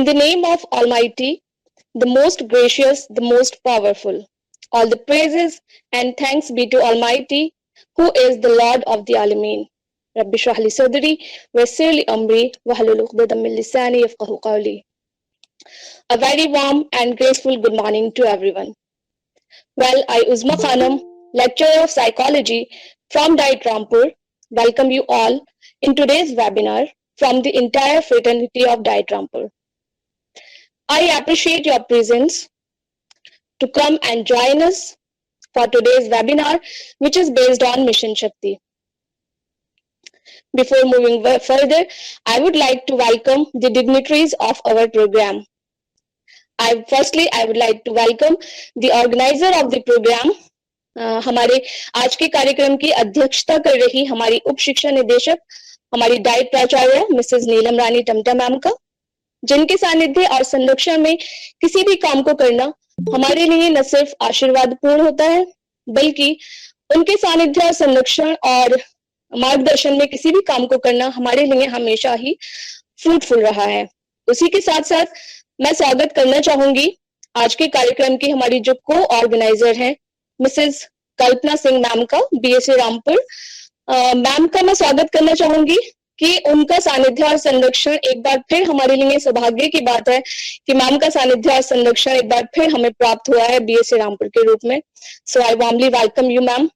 In the name of Almighty, the most gracious, the most powerful. All the praises and thanks be to Almighty, who is the Lord of the Alameen. Rabbi shrah li sadri wa yassir li amri wahlul 'uqdatam min lisani yafqahu qawli. A very warm and graceful good morning to everyone. Well, I, Uzma Khanam, lecturer of psychology from Diet Rampur, welcome you all in today's webinar from the entire fraternity of Diet Rampur. I appreciate your presence to come and join us for today's webinar, which is based on Mission Shakti. Before moving further, I would like to welcome the dignitaries of our program. Firstly, I would like to welcome the organizer of the program, हमारे आज के कार्यक्रम की अध्यक्षता कर रही हमारी उप शिक्षा निदेशक, हमारी डाइट प्राचार्य मिसेस नीलम रानी टमटा मैम का, जिनके सानिध्य और संरक्षण में किसी भी काम को करना हमारे लिए न सिर्फ आशीर्वाद पूर्ण होता है, बल्कि उनके सानिध्य और संरक्षण और मार्गदर्शन में किसी भी काम को करना हमारे लिए हमेशा ही फ्रूटफुल रहा है। उसी के साथ साथ मैं स्वागत करना चाहूंगी आज के कार्यक्रम की हमारी जो को ऑर्गेनाइजर हैं मिसेस कल्पना सिंह मैम का, बीएससी रामपुर। मैम का मैं स्वागत करना चाहूंगी कि उनका सानिध्य और संरक्षण एक बार फिर हमारे लिए सौभाग्य की बात है कि मैम का सानिध्य और संरक्षण एक बार फिर हमें प्राप्त हुआ है बीएससी रामपुर के रूप में। सो आई वार्मली वेलकम यू मैम।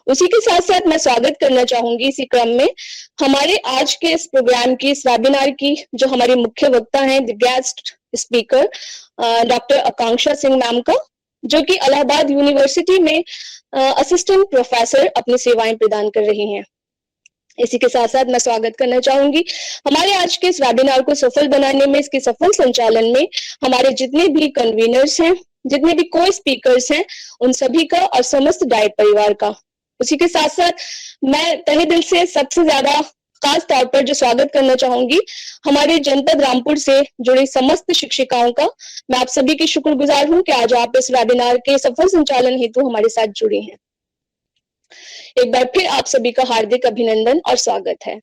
उसी के साथ साथ मैं स्वागत करना चाहूंगी इसी क्रम में हमारे आज के इस प्रोग्राम की, इस वेबिनार की जो हमारी मुख्य वक्ता हैं, the guest speaker doctor Akanksha Singh ma'am का, जो कि इलाहाबाद यूनिवर्सिटी में असिस्टेंट प्रोफेसर अपनी सेवाएं प्रदान कर रही हैं। इसी के साथ साथ मैं स्वागत करना चाहूंगी हमारे आज के इस वेबिनार को सफल बनाने में, इसके सफल संचालन में हमारे जितने भी कन्वीनर्स हैं, जितने भी को स्पीकर्स हैं, उन सभी का और समस्त डाइट परिवार का। उसी के साथ साथ मैं तहे दिल से सबसे ज्यादा खास तौर पर जो स्वागत करना चाहूंगी हमारे जनपद रामपुर से जुड़ी समस्त शिक्षिकाओं का। मैं आप सभी की शुक्रगुजार हूं कि आज आप इस वेबिनार के सफल संचालन हेतु हमारे साथ जुड़ी हैं। एक बार फिर आप सभी का हार्दिक अभिनंदन और स्वागत है।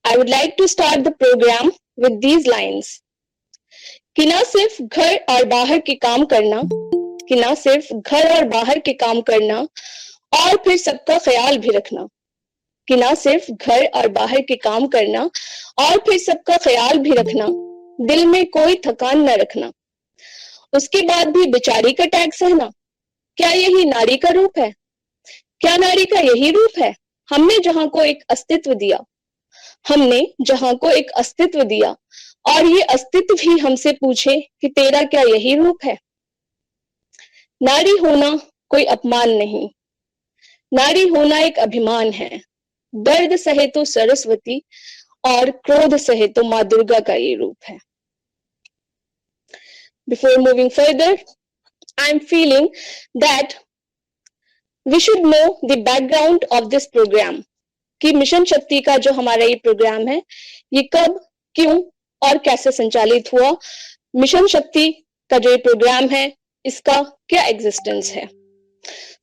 I would like to start the programme with these lines कि ना सिर्फ घर और बाहर के काम करना, कि ना सिर्फ घर और बाहर के काम करना और फिर सबका ख्याल भी रखना, कि ना सिर्फ घर और बाहर के काम करना और फिर सबका ख्याल भी रखना, दिल में कोई थकान न रखना, उसके बाद भी बेचारी का टैग सहना, क्या यही नारी का रूप है? क्या नारी का यही रूप है? हमने जहां को एक अस्तित्व दिया, हमने जहां को एक अस्तित्व दिया और ये अस्तित्व भी हमसे पूछे कि तेरा क्या यही रूप है? नारी होना कोई अपमान नहीं, नारी होना एक अभिमान है। दर्द सहे तो सरस्वती और क्रोध सहे तो माँ दुर्गा का ये रूप है। Before moving further, I am feeling that we should know the background of this program कि मिशन शक्ति का जो हमारा ये प्रोग्राम है ये कब, क्यों और कैसे संचालित हुआ। मिशन शक्ति का जो ये प्रोग्राम है इसका क्या एग्जिस्टेंस है।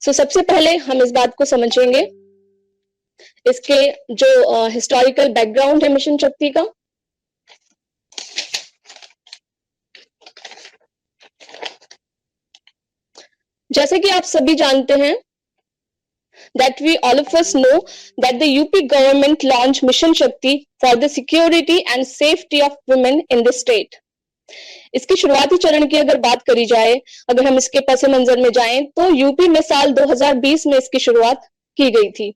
सबसे पहले हम इस बात को समझेंगे, इसके जो हिस्टोरिकल बैकग्राउंड है मिशन शक्ति का। जैसे कि आप सभी जानते हैं that we all of us know that the UP government launched Mission Shakti for the security and safety of women in the state. इसके शुरुआती चरण की अगर बात करी जाए, अगर हम इसके पस मंजर में जाएं तो यूपी में साल 2020 में इसकी शुरुआत की गई थी।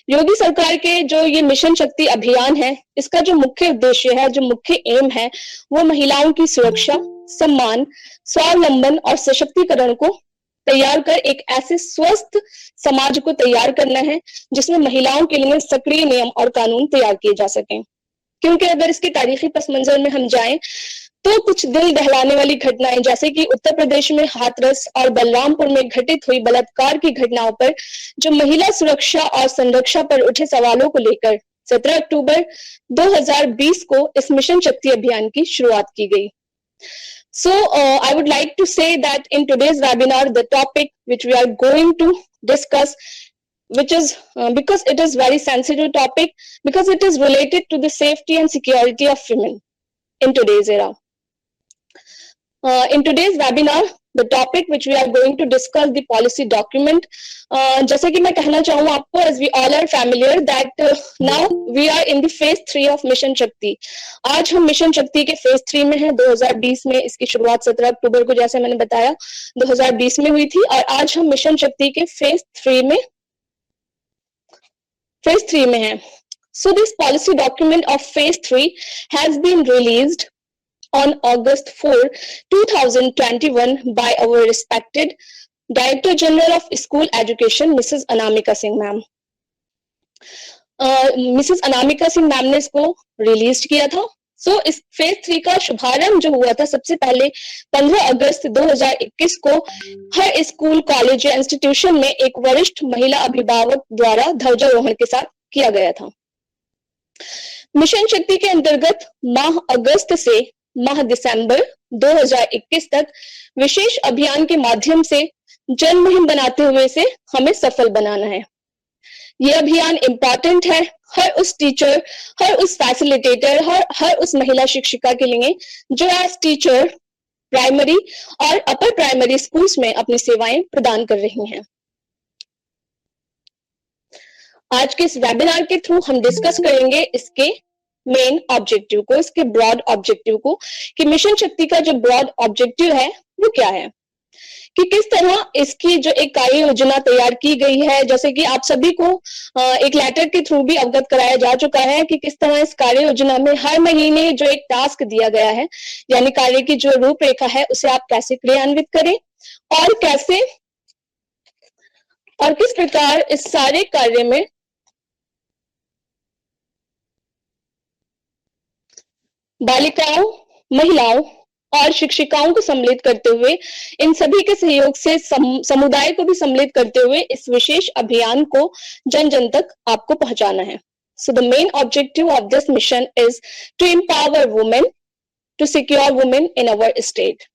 योगी सरकार के जो ये मिशन शक्ति अभियान है, इसका जो मुख्य उद्देश्य है, जो मुख्य एम है, वो महिलाओं की सुरक्षा, सम्मान, स्वावलंबन और सशक्तिकरण को तैयार कर एक ऐसे स्वस्थ समाज को तैयार करना है जिसमें महिलाओं के लिए सक्रिय नियम और कानून तैयार किए जा सकें। क्योंकि अगर इसके तारीखी पस मंजर में हम जाएं तो कुछ दिल दहलाने वाली घटनाएं, जैसे कि उत्तर प्रदेश में हाथरस और बलरामपुर में घटित हुई बलात्कार की घटनाओं पर जो महिला सुरक्षा और संरक्षा पर उठे सवालों को लेकर 17 अक्टूबर 2020 को इस मिशन शक्ति अभियान की शुरुआत की गई। So I would like to say that in today's webinar, the topic which we are going to discuss, which is because it is very sensitive topic, because it is related to the safety and security of women. in today's era. In today's webinar, the topic which we are going to discuss the policy document. जैसे कि मैं कहना चाहूँ आपको, as we all are familiar that now we are in the phase 3 of mission शक्ति. आज हम mission शक्ति के phase 3 में हैं. 2020 में इसकी शुरुआत 17 अक्टूबर को, जैसे मैंने बताया, 2020 में हुई थी, और आज हम मिशन शक्ति के phase 3 में हैं. So this policy document of phase 3 has been released on August 4, 2021 by our respected Director General of School Education, Mrs. Anamika Singh ma'am. Mrs. Anamika Singh ma'am ने इसको रिलीज किया था. So इस phase 3 का शुभारंभ जो हुआ था सबसे पहले 15 अगस्त 2021 को हर स्कूल, कॉलेज या इंस्टीट्यूशन में एक वरिष्ठ महिला अभिभावक द्वारा ध्वजारोहण के साथ किया गया था. मिशन शक्ति के अंतर्गत माह अगस्त से माह दिसंबर 2021 तक विशेष अभियान के माध्यम से जन मुहिम बनाते हुए इसे हमें सफल बनाना है. ये अभियान इम्पोर्टेंट है हर उस टीचर, हर उस फैसिलिटेटर, हर उस महिला शिक्षिका के लिए जो एज टीचर प्राइमरी और अपर प्राइमरी स्कूल्स में अपनी सेवाएं प्रदान कर रही हैं. आज के इस वेबिनार के थ्रू हम डिस्कस करेंगे इसके मेन ऑब्जेक्टिव को, इसके ब्रॉड ऑब्जेक्टिव को, कि मिशन शक्ति का जो ब्रॉड ऑब्जेक्टिव है वो क्या है, कि किस तरह इसकी जो एक कार्य योजना तैयार की गई है. जैसे कि आप सभी को एक लेटर के थ्रू भी अवगत कराया जा चुका है कि किस तरह इस कार्य योजना में हर महीने जो एक टास्क दिया गया है, यानी कार्य की जो रूपरेखा है, उसे आप कैसे क्रियान्वित करें और कैसे और किस प्रकार इस सारे कार्य में बालिकाओं, महिलाओं और शिक्षिकाओं को सम्मिलित करते हुए, इन सभी के सहयोग से समुदाय को भी सम्मिलित करते हुए इस विशेष अभियान को जन जन तक आपको पहुंचाना है. So the main objective of this mission is to empower women, to secure women in our state.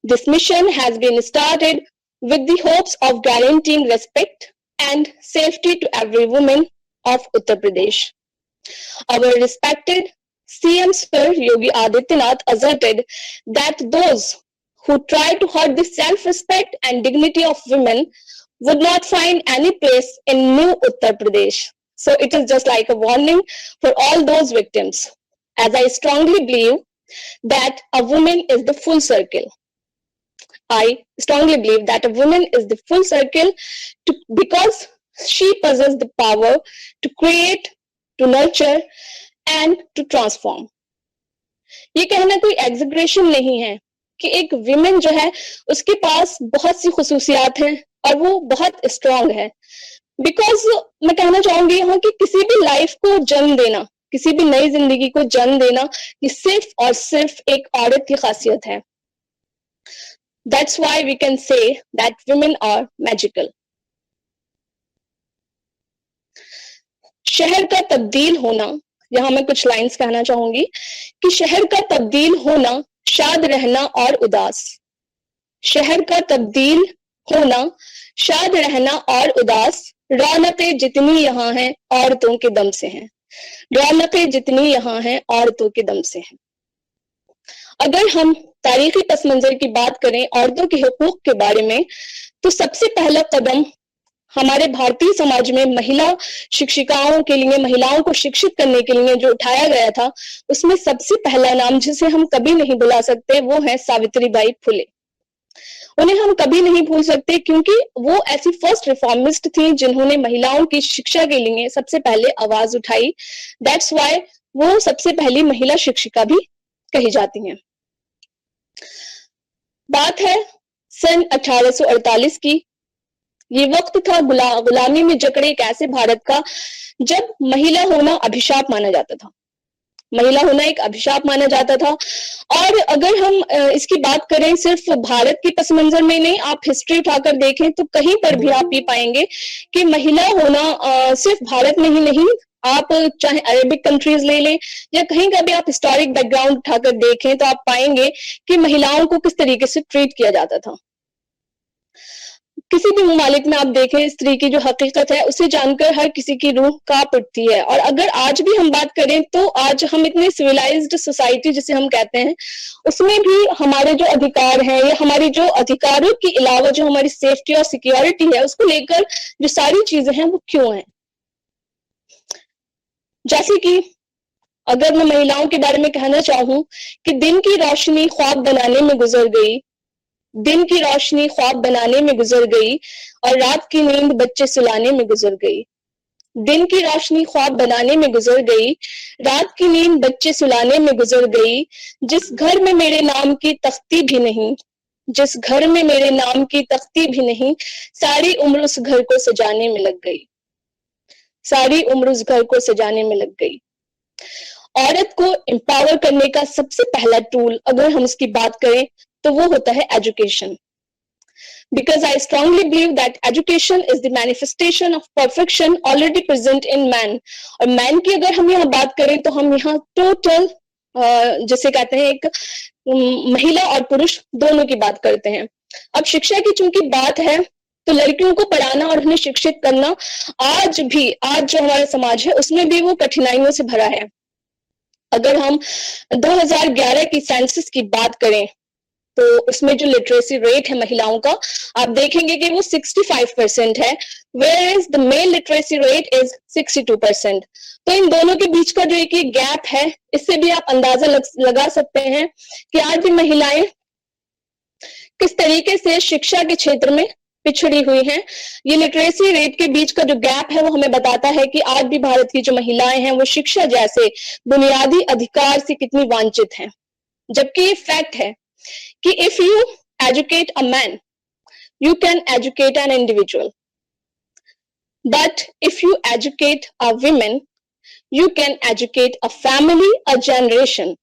This mission has been started with the hopes of guaranteeing respect and safety to every woman of Uttar Pradesh. Our respected CM Sir Yogi Adityanath asserted that those who try to hurt the self-respect and dignity of women would not find any place in new Uttar Pradesh. So it is just like a warning for all those victims, as I strongly believe that a woman is the full circle. I strongly believe that a woman is the full circle because she possesses the power to create, to nurture and to transform. ये कहना कोई exaggeration नहीं है कि एक women जो है उसके पास बहुत सी खुसूसियात हैं और वो बहुत स्ट्रांग है. बिकॉज मैं कहना चाहूंगी यहाँ कि किसी भी लाइफ को जन्म देना, किसी भी नई जिंदगी को जन्म देना, ये सिर्फ और सिर्फ एक औरत की खासियत है. That's why we can say that women are magical. शहर का तब्दील होना, यहाँ मैं कुछ लाइंस कहना चाहूंगी कि शहर का तब्दील होना, शाद रहना और उदास. शहर का तब्दील होना, शाद रहना और उदास, रौनकें जितनी यहाँ हैं औरतों के दम से हैं. रौनकें जितनी यहाँ हैं औरतों के दम से हैं. अगर हम तारीखी पस मंजर की बात करें औरतों के हुकूक के बारे में, तो सबसे पहला कदम हमारे भारतीय समाज में महिला शिक्षिकाओं के लिए, महिलाओं को शिक्षित करने के लिए जो उठाया गया था, उसमें सबसे पहला नाम जिसे हम कभी नहीं भुला सकते वो है सावित्रीबाई फुले. उन्हें हम कभी नहीं भूल सकते क्योंकि वो ऐसी फर्स्ट रिफॉर्मिस्ट थी जिन्होंने महिलाओं की शिक्षा के लिए सबसे पहले आवाज उठाई. दैट्स व्हाई वो सबसे पहली महिला शिक्षिका भी कही जाती हैं. बात है सन 1848 की. ये वक्त था गुलामी में जकड़े एक ऐसे भारत का जब महिला होना अभिशाप माना जाता था. महिला होना एक अभिशाप माना जाता था. और अगर हम इसकी बात करें सिर्फ भारत के पस मंजर में नहीं, आप हिस्ट्री उठाकर देखें तो कहीं पर भी आप ये पाएंगे कि महिला होना सिर्फ भारत में ही नहीं, आप चाहे अरेबिक कंट्रीज ले लें या कहीं का भी आप हिस्टोरिक बैकग्राउंड उठाकर देखें तो आप पाएंगे कि महिलाओं को किस तरीके से ट्रीट किया जाता था. किसी भी ममालिक में आप देखें स्त्री की जो हकीकत है उसे जानकर हर किसी की रूह कांप उठती है। और अगर आज भी हम बात करें तो आज हम इतनी सिविलाइज्ड सोसाइटी जिसे हम कहते हैं उसमें भी हमारे जो अधिकार हैं या हमारी जो अधिकारों के अलावा जो हमारी सेफ्टी और सिक्योरिटी है उसको लेकर जो सारी चीजें हैं वो क्यों हैं। जैसे कि अगर मैं महिलाओं के बारे में कहना चाहूं कि दिन की रोशनी ख्वाब बनाने में गुजर गई, दिन की रोशनी ख्वाब बनाने में गुजर गई और रात की नींद बच्चे सुलाने में गुजर गई। दिन की रोशनी ख्वाब बनाने में गुजर गई, रात की नींद बच्चे सुलाने में गुजर गई। जिस घर में मेरे नाम की तख्ती भी नहीं, जिस घर में मेरे नाम की तख्ती भी नहीं, सारी उम्र उस घर को सजाने में लग गई, सारी उम्र उस घर को सजाने में लग गई। औरत को एम्पावर करने का सबसे पहला टूल अगर हम इसकी बात करें तो वो होता है education. Because I strongly believe that education is the manifestation of perfection already present in man. और man की अगर हम यहाँ बात करें तो हम यहाँ टोटल जिसे कहते हैं एक महिला और पुरुष दोनों की बात करते हैं। अब शिक्षा की चूंकि बात है तो लड़कियों को पढ़ाना और उन्हें शिक्षित करना आज जो हमारा समाज है उसमें भी वो कठिनाइयों से भरा है। अगर हम 2011 की सेंसस की बात करें तो उसमें जो लिटरेसी रेट है महिलाओं का आप देखेंगे कि वो 65% है, whereas the male literacy rate is 62%। तो इन दोनों के बीच का जो एक गैप है इससे भी आप अंदाजा लगा सकते हैं कि आज भी महिलाएं किस तरीके से शिक्षा के क्षेत्र में पिछड़ी हुई हैं। ये लिटरेसी रेट के बीच का जो गैप है वो हमें बताता है कि आज भी भारत की जो महिलाएं हैं वो शिक्षा जैसे बुनियादी अधिकार से कितनी वांछित हैं। जबकि ये फैक्ट है कि if you educate a man, you can educate an individual. But if you educate a woman, you can educate a family, a generation.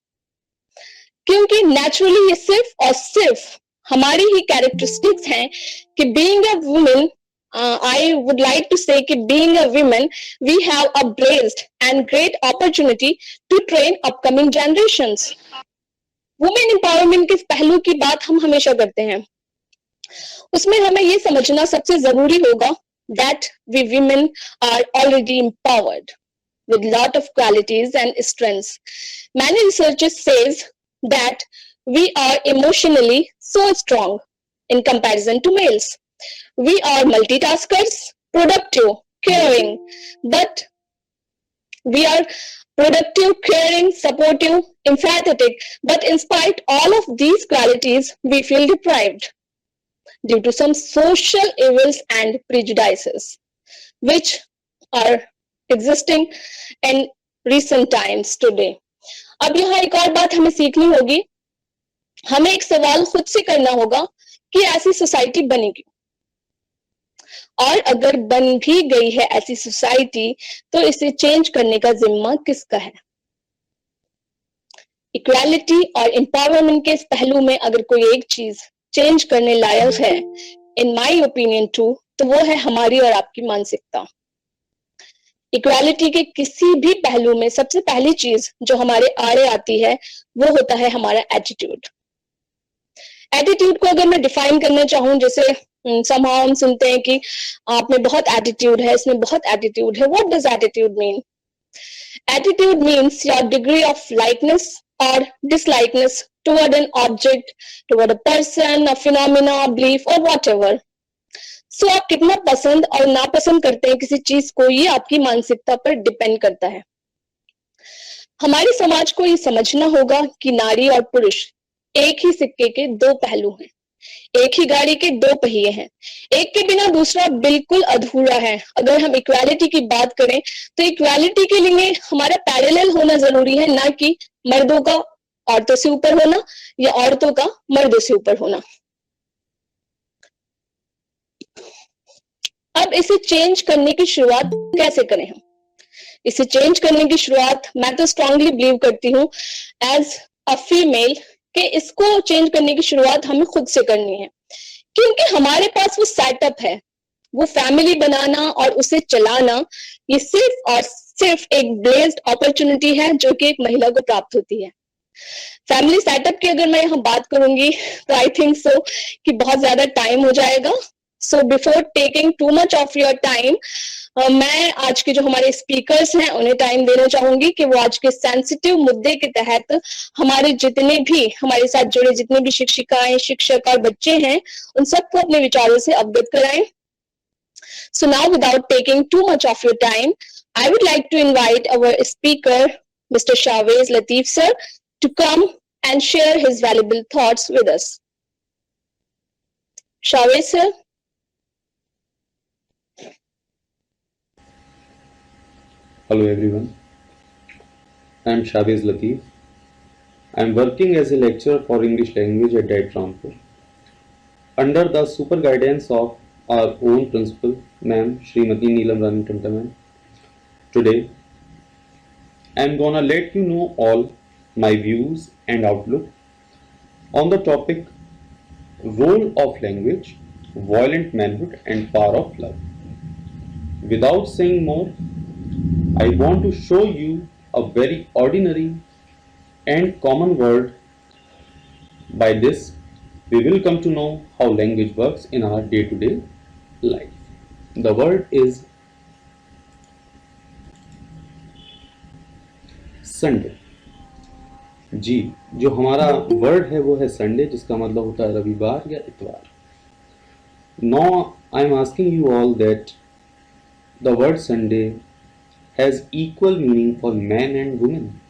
क्योंकि naturally ये सिर्फ और सिर्फ हमारी ही characteristics हैं कि being a woman, I would like to say कि being a woman, we have a blessed and great opportunity to train upcoming generations. Women empowerment के पहलू की बात हम हमेशा करते हैं, उसमें हमें ये समझना सबसे जरूरी होगा that we women are already empowered with lot of qualities and strengths. Many researchers says that we are emotionally so strong in comparison to males. We are multitaskers, productive, caring, but we are productive, caring, supportive, empathetic, but in spite all of these qualities, we feel deprived due to some social evils and prejudices, which are existing in recent times today. अब यहाँ एक और बात हमें सीखनी होगी, हमें एक सवाल खुद से करना होगा कि ऐसी सोसाइटी बनेगी, और अगर बन भी गई है ऐसी सोसाइटी तो इसे चेंज करने का जिम्मा किसका है। इक्वालिटी और एम्पावरमेंट के इस पहलू में अगर कोई एक चीज चेंज करने लायक है इन माय ओपिनियन टू तो वो है हमारी और आपकी मानसिकता। इक्वालिटी के किसी भी पहलू में सबसे पहली चीज जो हमारे आड़े आती है वो होता है हमारा एटीट्यूड। एटीट्यूड को अगर मैं डिफाइन करना चाहूं, जैसे somehow हम सुनते हैं कि आप में बहुत एटीट्यूड है, इसमें बहुत एटीट्यूड है। What does attitude mean? Attitude means your degree of likeness or dislikeness toward an object, toward a person, a phenomena, a belief or whatever. So आप कितना पसंद और नापसंद करते हैं किसी चीज को, ये आपकी मानसिकता पर डिपेंड करता है। हमारे समाज को ये समझना होगा कि नारी और पुरुष एक ही सिक्के के दो पहलू हैं, एक ही गाड़ी के दो पहिए हैं, एक के बिना दूसरा बिल्कुल अधूरा है। अगर हम इक्वालिटी की बात करें तो इक्वालिटी के लिए हमारा पैरेलल होना जरूरी है, ना कि मर्दों का औरतों से ऊपर होना या औरतों का मर्दों से ऊपर होना। अब इसे चेंज करने की शुरुआत कैसे करें हम? इसे चेंज करने की शुरुआत मैं तो स्ट्रांगली बिलीव करती हूँ एज अ फीमेल कि इसको चेंज करने की शुरुआत हमें खुद से करनी है, क्योंकि हमारे पास वो सेटअप है, वो फैमिली बनाना और उसे चलाना ये सिर्फ और सिर्फ एक ब्लेस्ड अपॉर्चुनिटी है जो कि एक महिला को प्राप्त होती है। फैमिली सेटअप की अगर मैं यहाँ बात करूंगी तो आई थिंक सो कि बहुत ज्यादा टाइम हो जाएगा, So before taking too much of your time, मैं आज के जो हमारे स्पीकर्स हैं उन्हें टाइम देना चाहूंगी कि वो आज के सेंसिटिव मुद्दे के तहत हमारे जितने भी हमारे साथ जुड़े जितने भी शिक्षिकाएं, शिक्षक और बच्चे हैं उन सबको अपने विचारों से अवगत कराएं. So now, without taking too much of your time, I would like to invite our speaker, Mr. Shahwez Latif sir, to come and share his valuable thoughts with us. Shahwez sir. Hello everyone, I am Shahwez Latif. I am working as a lecturer for English language at DIET Rampur under the super guidance of our own principal, Ma'am Srimati Neelam Rani Tanta Ma'am. Today, I am gonna let you know all my views and outlook on the topic role of language, violent manhood and power of love. Without saying more, I want to show you a very ordinary and common word. By this, we will come to know how language works in our day-to-day life. The word is Sunday. जी, जो हमारा word है वो है Sunday, जिसका मतलब होता है रविवार या इतवार. Now I am asking you all that the word Sunday has equal meaning for men and women.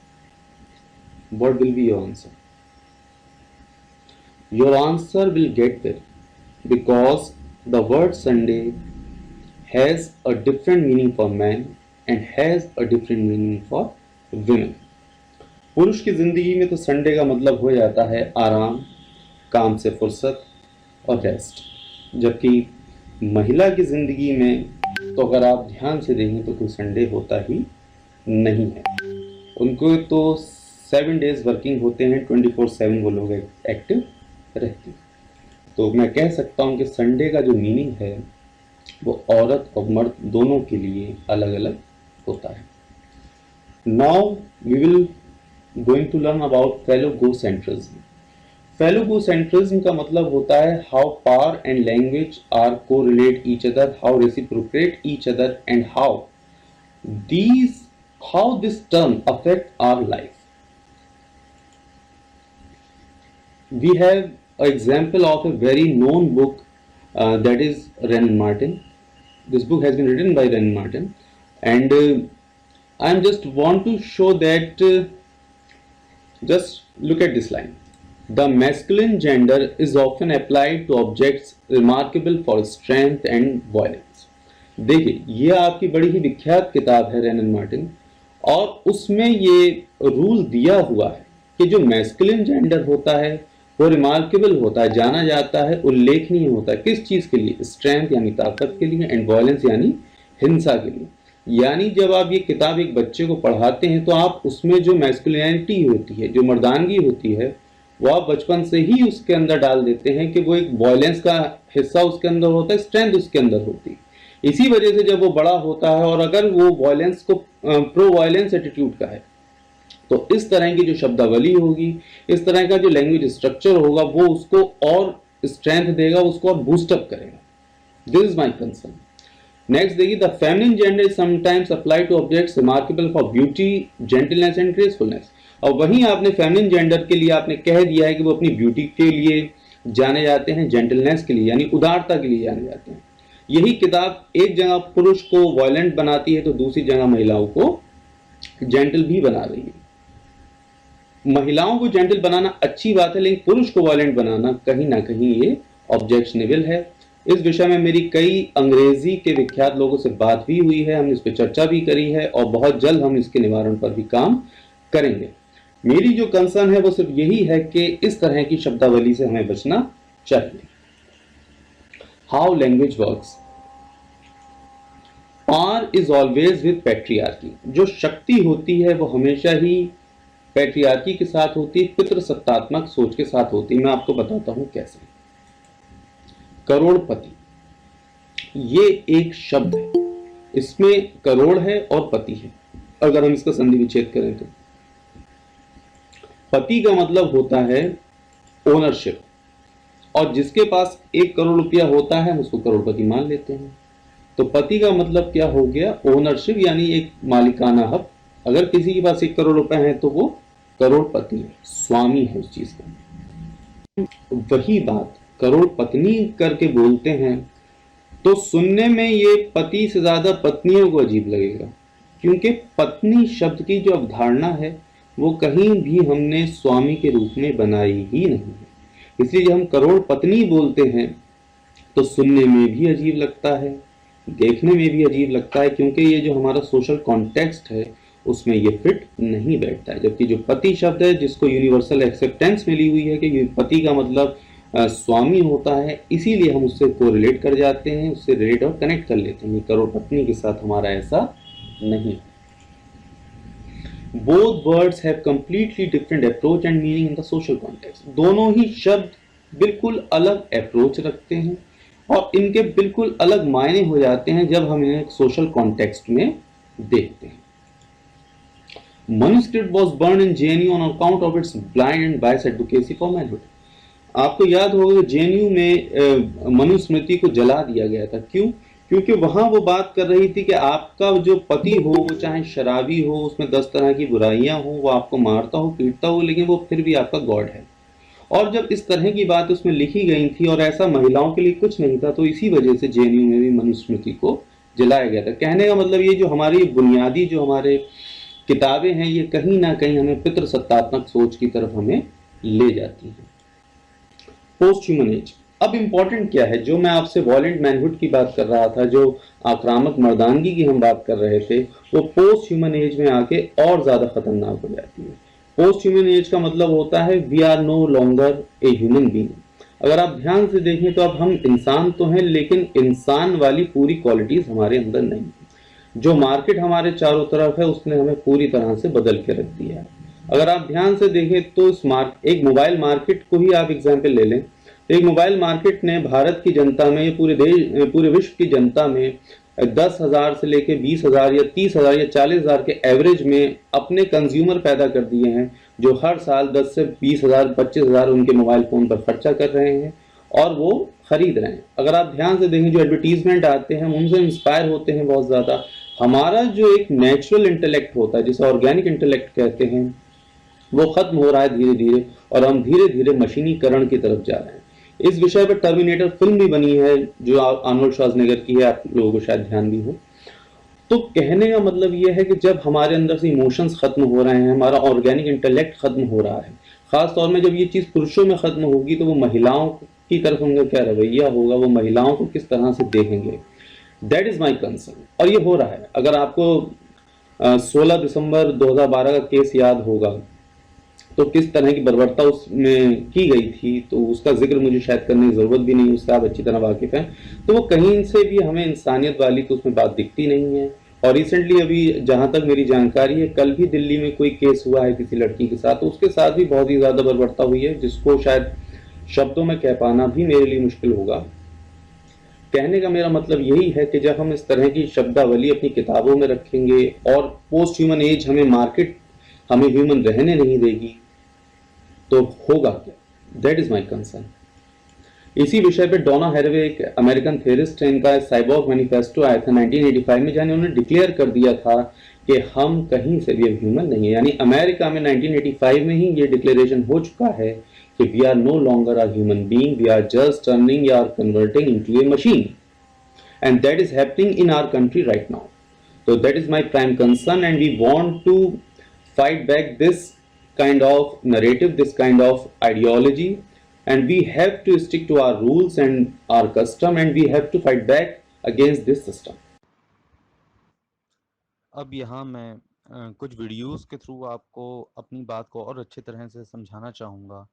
What will be your answer? Your answer will get there because the word Sunday has a different meaning for men and has a different meaning for women. पुरुष की जिंदगी में तो Sunday का मतलब हो जाता है आराम, काम से फुर्सत और रेस्ट, जबकि महिला की जिंदगी में तो अगर आप ध्यान से देखें तो कोई संडे होता ही नहीं है. उनको तो 7 डेज वर्किंग होते हैं, 24/7 वो लोग एक्टिव रहते हैं. तो मैं कह सकता हूँ कि संडे का जो मीनिंग है वो औरत और मर्द दोनों के लिए अलग अलग होता है. Now we will going to learn about phallogocentrism. Phallogocentrism का मतलब होता है how power and language are correlate each other, how reciprocate each other and how this term affect our life. We have an example of a very known book that is Renan Martin. This book has been written by Renan Martin, and I just want to show that. Just look at this line. The masculine gender is often applied to objects remarkable for strength and violence. देखिए, ये आपकी बड़ी ही विख्यात किताब है रेनन Martin, और उसमें ये रूल दिया हुआ है कि जो मैस्कुलिन जेंडर होता है वो रिमार्केबल होता है, जाना जाता है, उल्लेखनीय होता है. किस चीज के लिए? स्ट्रेंथ यानी ताकत के लिए, एंड वायलेंस यानी हिंसा के लिए. यानी जब आप ये किताब एक बच्चे को पढ़ाते हैं तो आप उसमें जो मैस्कुलिनिटी होती है, जो मर्दानगी होती है, वो आप बचपन से ही उसके अंदर डाल देते हैं कि वो एक वायलेंस का हिस्सा उसके अंदर होता है, स्ट्रेंथ उसके अंदर होती है. इसी वजह से जब वो बड़ा होता है और अगर वो वायलेंस को प्रो वायलेंस एटीट्यूड का है तो इस तरह की जो शब्दावली होगी, इस तरह का जो लैंग्वेज स्ट्रक्चर होगा, वो उसको और स्ट्रेंथ देगा, उसको और बूस्टअप करेगा. This is my concern. Next देखिए, the feminine gender is sometimes apply to objects remarkable for beauty, gentleness and gracefulness. और वहीं आपने फेमिनिन जेंडर के लिए आपने कह दिया है कि वो अपनी ब्यूटी के लिए जाने जाते हैं, जेंटलनेस के लिए यानी उदारता के लिए जाने जाते हैं. यही किताब एक जगह पुरुष को वायलेंट बनाती है तो दूसरी जगह महिलाओं को जेंटल भी बना रही है. महिलाओं को जेंटल बनाना अच्छी बात है, लेकिन पुरुष को वायलेंट बनाना कहीं ना कहीं ये ऑब्जेक्शनेबल है. इस विषय में मेरी कई अंग्रेजी के विख्यात लोगों से बात भी हुई है, हमने इस पर चर्चा भी करी है और बहुत जल्द हम इसके निवारण पर भी काम करेंगे. मेरी जो कंसर्न है वो सिर्फ यही है कि इस तरह की शब्दावली से हमें बचना चाहिए. How language works. Power is always with patriarchy. जो शक्ति होती है वो हमेशा ही पैट्रियार्की के साथ होती है, पितृसत्तात्मक सोच के साथ होती है. मैं आपको बताता हूं कैसे. करोड़पति, ये एक शब्द है, इसमें करोड़ है और पति है. अगर हम इसका संधि विच्छेद करें तो पति का मतलब होता है ओनरशिप, और जिसके पास 1 करोड़ रुपया होता है हम उसको करोड़पति मान लेते हैं। तो पति का मतलब क्या हो गया? ओनरशिप, यानी एक मालिकाना हक। अगर किसी के पास 1 करोड़ रुपए हैं तो वो करोड़पति है, स्वामी है उस चीज का। वही बात करोड़ पत्नी करके बोलते हैं तो सुनने में ये पति से ज्यादा पत्नियों को अजीब लगेगा, क्योंकि पत्नी शब्द की जो अवधारणा है वो कहीं भी हमने स्वामी के रूप में बनाई ही नहीं है। इसलिए जब हम करोड़ पत्नी बोलते हैं तो सुनने में भी अजीब लगता है, देखने में भी अजीब लगता है, क्योंकि ये जो हमारा सोशल कॉन्टेक्स्ट है उसमें ये फिट नहीं बैठता है। जबकि जो पति शब्द है जिसको यूनिवर्सल एक्सेप्टेंस मिली हुई है कि पति का मतलब स्वामी होता है, इसीलिए हम उससे कोरिलेट कर जाते हैं, उससे रिलेट और कनेक्ट कर लेते हैं। करोड़ पत्नी के साथ हमारा ऐसा नहीं। Both words have completely different approach and meaning in the social context. दोनों ही शब्द बिल्कुल अलग अप्रोच रखते हैं और इनके बिल्कुल अलग मायने हो जाते हैं जब हम इन्हें सोशल कॉन्टेक्स्ट में देखते हैं। Manuscript was burned in JNU on account of its blind and biased advocacy for manhood. आपको याद होगा जेएनयू में मनुस्मृति को जला दिया गया था। क्यों? क्योंकि वहां वो बात कर रही थी कि आपका जो पति हो वो चाहे शराबी हो, उसमें 10 तरह की बुराइयां हो, वो आपको मारता हो पीटता हो, लेकिन वो फिर भी आपका गॉड है। और जब इस तरह की बात उसमें लिखी गई थी और ऐसा महिलाओं के लिए कुछ नहीं था, तो इसी वजह से जेएनयू में भी मनुस्मृति को जलाया गया था। कहने का मतलब ये जो हमारी बुनियादी जो हमारे किताबें हैं ये कहीं ना कहीं हमें पितृ सत्तात्मक सोच की तरफ हमें ले जाती हैं। पोस्ट ह्यूमन एज, अब इंपॉर्टेंट क्या है? जो मैं आपसे वॉयलेंट मैनहुड की बात कर रहा था, जो आक्रामक मर्दानगी की हम बात कर रहे थे, वो पोस्ट ह्यूमन एज में आके और ज्यादा खतरनाक हो जाती है। पोस्ट ह्यूमन एज का मतलब होता है we are no longer a human being. अगर आप ध्यान से देखें तो अब हम इंसान तो हैं, लेकिन इंसान वाली पूरी क्वालिटीज हमारे अंदर नहीं है। जो मार्केट हमारे चारों तरफ है उसने हमें पूरी तरह से बदल के रख दिया है। अगर आप ध्यान से देखें तो एक मोबाइल मार्केट को ही आप एग्जाम्पल ले लें। एक मोबाइल मार्केट ने भारत की जनता में, पूरे विश्व की जनता में 10,000 से लेके 20,000 या 30,000 या 40,000 के एवरेज में अपने कंज्यूमर पैदा कर दिए हैं, जो हर साल 10 से 20,000 25,000 उनके मोबाइल फोन पर खर्चा कर रहे हैं और वो खरीद रहे हैं। अगर आप ध्यान से देखें जो एडवर्टीजमेंट आते हैं उनसे इंस्पायर होते हैं बहुत ज्यादा। हमारा जो एक नेचुरल इंटेलेक्ट होता है, जिसे ऑर्गेनिक इंटेलेक्ट कहते हैं, वो खत्म हो रहा है धीरे धीरे और हम धीरे धीरे मशीनीकरण की तरफ जा रहे हैं। इस विषय पर टर्मिनेटर फिल्म भी बनी है जो आर्नोल्ड श्वार्ज़नेगर की है, आप लोगों को शायद ध्यान भी हो। तो कहने का मतलब ये है कि जब हमारे अंदर से इमोशंस खत्म हो रहे हैं, हमारा ऑर्गेनिक इंटेलेक्ट खत्म हो रहा है, खास तौर में जब ये चीज पुरुषों में खत्म होगी तो वो महिलाओं की तरफ उनका क्या रवैया होगा, वो महिलाओं को किस तरह से देखेंगे, दैट इज माई कंसर्न। और ये हो रहा है। अगर आपको 16 दिसंबर 2012 का केस याद होगा तो किस तरह की बर्बरता उसमें की गई थी, तो उसका जिक्र मुझे शायद करने की जरूरत भी नहीं, उससे आप अच्छी तरह वाकिफ हैं। तो वो कहीं से भी हमें इंसानियत वाली तो उसमें बात दिखती नहीं है। और रिसेंटली अभी जहां तक मेरी जानकारी है, कल भी दिल्ली में कोई केस हुआ है किसी लड़की के साथ, तो उसके साथ भी बहुत ही ज्यादा बर्बरता हुई है, जिसको शायद शब्दों में कह पाना भी मेरे लिए मुश्किल होगा। कहने का मेरा मतलब यही है कि जब हम इस तरह की शब्दावली अपनी किताबों में रखेंगे और पोस्ट ह्यूमन एज हमें मार्केट हमें ह्यूमन रहने नहीं देगी, तो होगा क्या? That is my concern. इसी विषय पे डोना हैरवे एक अमेरिकन थेरिस्ट है, इनका साइबॉर्ग मैनिफेस्टो आया था 1985 में, जहां उन्होंने डिक्लेयर कर दिया था कि हम कहीं से भी ह्यूमन नहीं है। यानी अमेरिका में 1985 में ही ये डिक्लेरेशन हो चुका है कि we are no longer a human being, we are just turning या converting into a machine, and that is happening in our country right now. So that is my prime concern, and we want to fight back this kind of narrative, this kind of ideology, and we have to stick to our rules and our custom, and we have to fight back against this system. अब यहाँ मैं कुछ videos के through आपको अपनी बात को और अच्छे तरह से समझाना चाहूँगा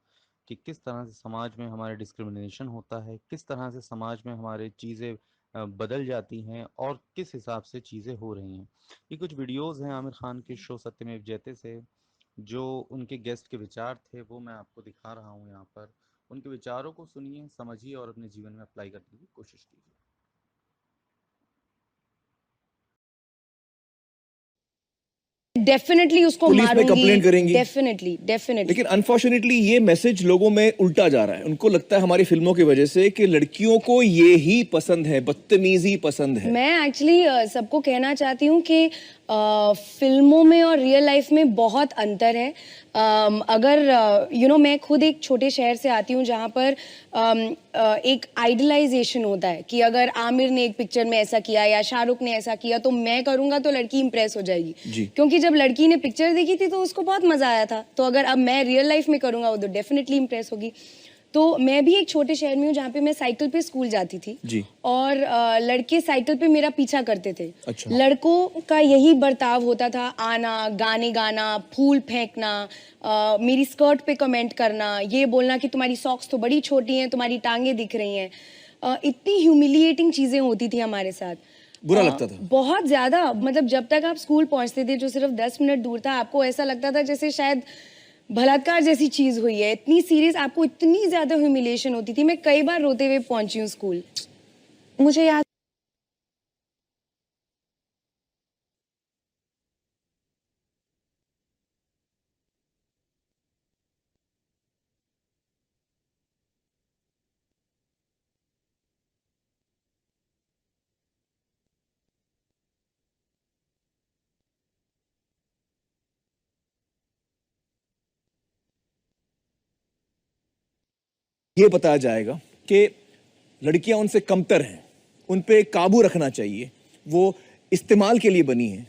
कि किस तरह से समाज में हमारे डिस्क्रिमिनेशन होता है, किस तरह से समाज में हमारे चीज़ें बदल जाती हैं और किस हिसाब से चीज़ें हो रही हैं। ये कुछ वीडियोस हैं आमिर खान के शो सत्यमेव जयते से, जो उनके गेस्ट के विचार थे वो मैं आपको दिखा रहा हूँ यहाँ पर। उनके विचारों को सुनिए, समझिए और अपने जीवन में अप्लाई करने की कोशिश कीजिए। डेफिनेटली उसको पुलिस में मारूंगी, कंप्लेंट करेंगी। Definitely definitely. लेकिन अनफॉर्चुनेटली ये मैसेज लोगों में उल्टा जा रहा है। उनको लगता है हमारी फिल्मों की वजह से कि लड़कियों को ये ही पसंद है, बदतमीजी पसंद है। मैं एक्चुअली सबको कहना चाहती हूँ कि फिल्मों में और रियल लाइफ में बहुत अंतर है। अगर मैं खुद एक छोटे शहर से आती हूँ जहाँ पर एक आइडलाइजेशन होता है कि अगर आमिर ने एक पिक्चर में ऐसा किया या शाहरुख ने ऐसा किया तो मैं करूँगा तो लड़की इंप्रेस हो जाएगी। क्योंकि जब लड़की ने पिक्चर देखी थी तो उसको बहुत मजा आया था, तो अगर अब मैं रियल लाइफ में करूँगा वो तो डेफिनेटली इंप्रेस होगी। तो मैं भी एक छोटे शहर में हूँ जहाँ पे मैं साइकिल पे स्कूल जाती थी जी। और लड़के साइकिल पे मेरा पीछा करते थे। अच्छा। लड़कों का यही बर्ताव होता था, आना, गाने गाना, फूल फेंकना, मेरी स्कर्ट पे कमेंट करना, ये बोलना कि तुम्हारी सॉक्स तो बड़ी छोटी हैं, तुम्हारी टांगे दिख रही हैं। इतनी ह्यूमिलिएटिंग चीजें होती थी हमारे साथ। बुरा लगता था बहुत ज्यादा। मतलब जब तक आप स्कूल पहुंचते थे जो सिर्फ 10 मिनट दूर था, आपको ऐसा लगता था जैसे शायद बलात्कार जैसी चीज हुई है। इतनी सीरियस, आपको इतनी ज्यादा ह्यूमिलिएशन होती थी। मैं कई बार रोते हुए पहुंची हूँ स्कूल। मुझे याद ये बताया जाएगा कि लड़कियां उनसे कमतर हैं, उन पे काबू रखना चाहिए, वो इस्तेमाल के लिए बनी हैं।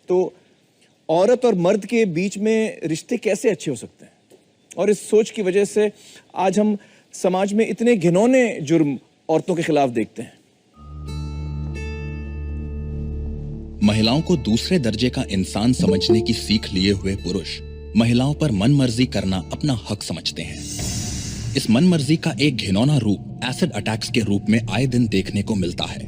तो औरत और मर्द के बीच में रिश्ते कैसे अच्छे हो सकते हैं? और इस सोच की वजह से आज हम समाज में इतने घिनौने जुर्म औरतों के खिलाफ देखते हैं। महिलाओं को दूसरे दर्जे का इंसान समझने की सीख लिए हुए पुरुष महिलाओं पर मनमर्जी करना अपना हक समझते हैं। इस मनमर्जी का एक घिनौना रूप एसिड अटैक्स के रूप में आए दिन देखने को मिलता है।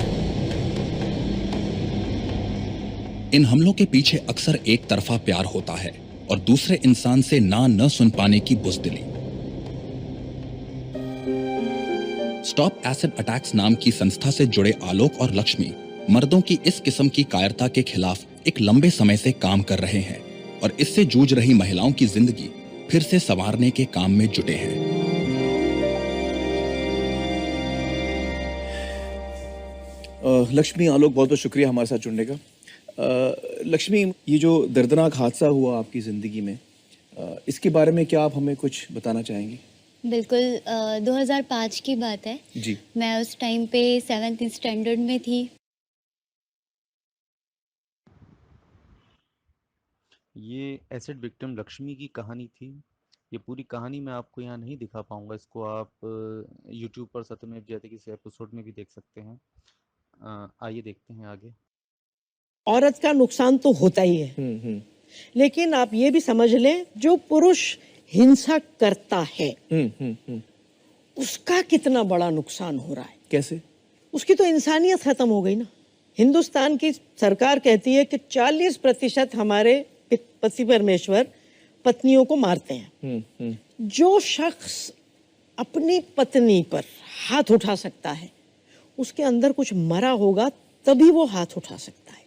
इन हमलों के पीछे अक्सर एक तरफा प्यार होता है और दूसरे इंसान से ना न सुन पाने की बुज़दिली। स्टॉप एसिड अटैक्स नाम की संस्था से जुड़े आलोक और लक्ष्मी मर्दों की इस किस्म की कायरता के खिलाफ एक लंबे समय से काम कर रहे हैं और इससे जूझ रही महिलाओं की जिंदगी फिर से संवारने के काम में जुटे हैं। लक्ष्मी, आलोक, बहुत बहुत शुक्रिया हमारे साथ जुड़ने का। लक्ष्मी, ये जो दर्दनाक हादसा हुआ आपकी ज़िंदगी में, इसके बारे में क्या आप हमें कुछ बताना चाहेंगी? बिल्कुल। 2005 की बात है जी। मैं उस टाइम पे 7th स्टैंडर्ड में थी। ये एसिड विक्टिम लक्ष्मी की कहानी थी। ये पूरी कहानी मैं आपको यहाँ नहीं दिखा पाऊंगा, इसको आप यूट्यूब पर सत्यमेव जयते किसी एपिसोड में भी देख सकते हैं। आइए देखते हैं आगे। औरत का नुकसान तो होता ही है, लेकिन आप ये भी समझ लें जो पुरुष हिंसा करता है उसका कितना बड़ा नुकसान हो रहा है। कैसे? उसकी तो इंसानियत खत्म हो गई ना। हिंदुस्तान की सरकार कहती है कि 40% हमारे पति परमेश्वर पत्नियों को मारते हैं। जो शख्स अपनी पत्नी पर हाथ उठा सकता है उसके अंदर कुछ मरा होगा, तभी वो हाथ उठा सकता है।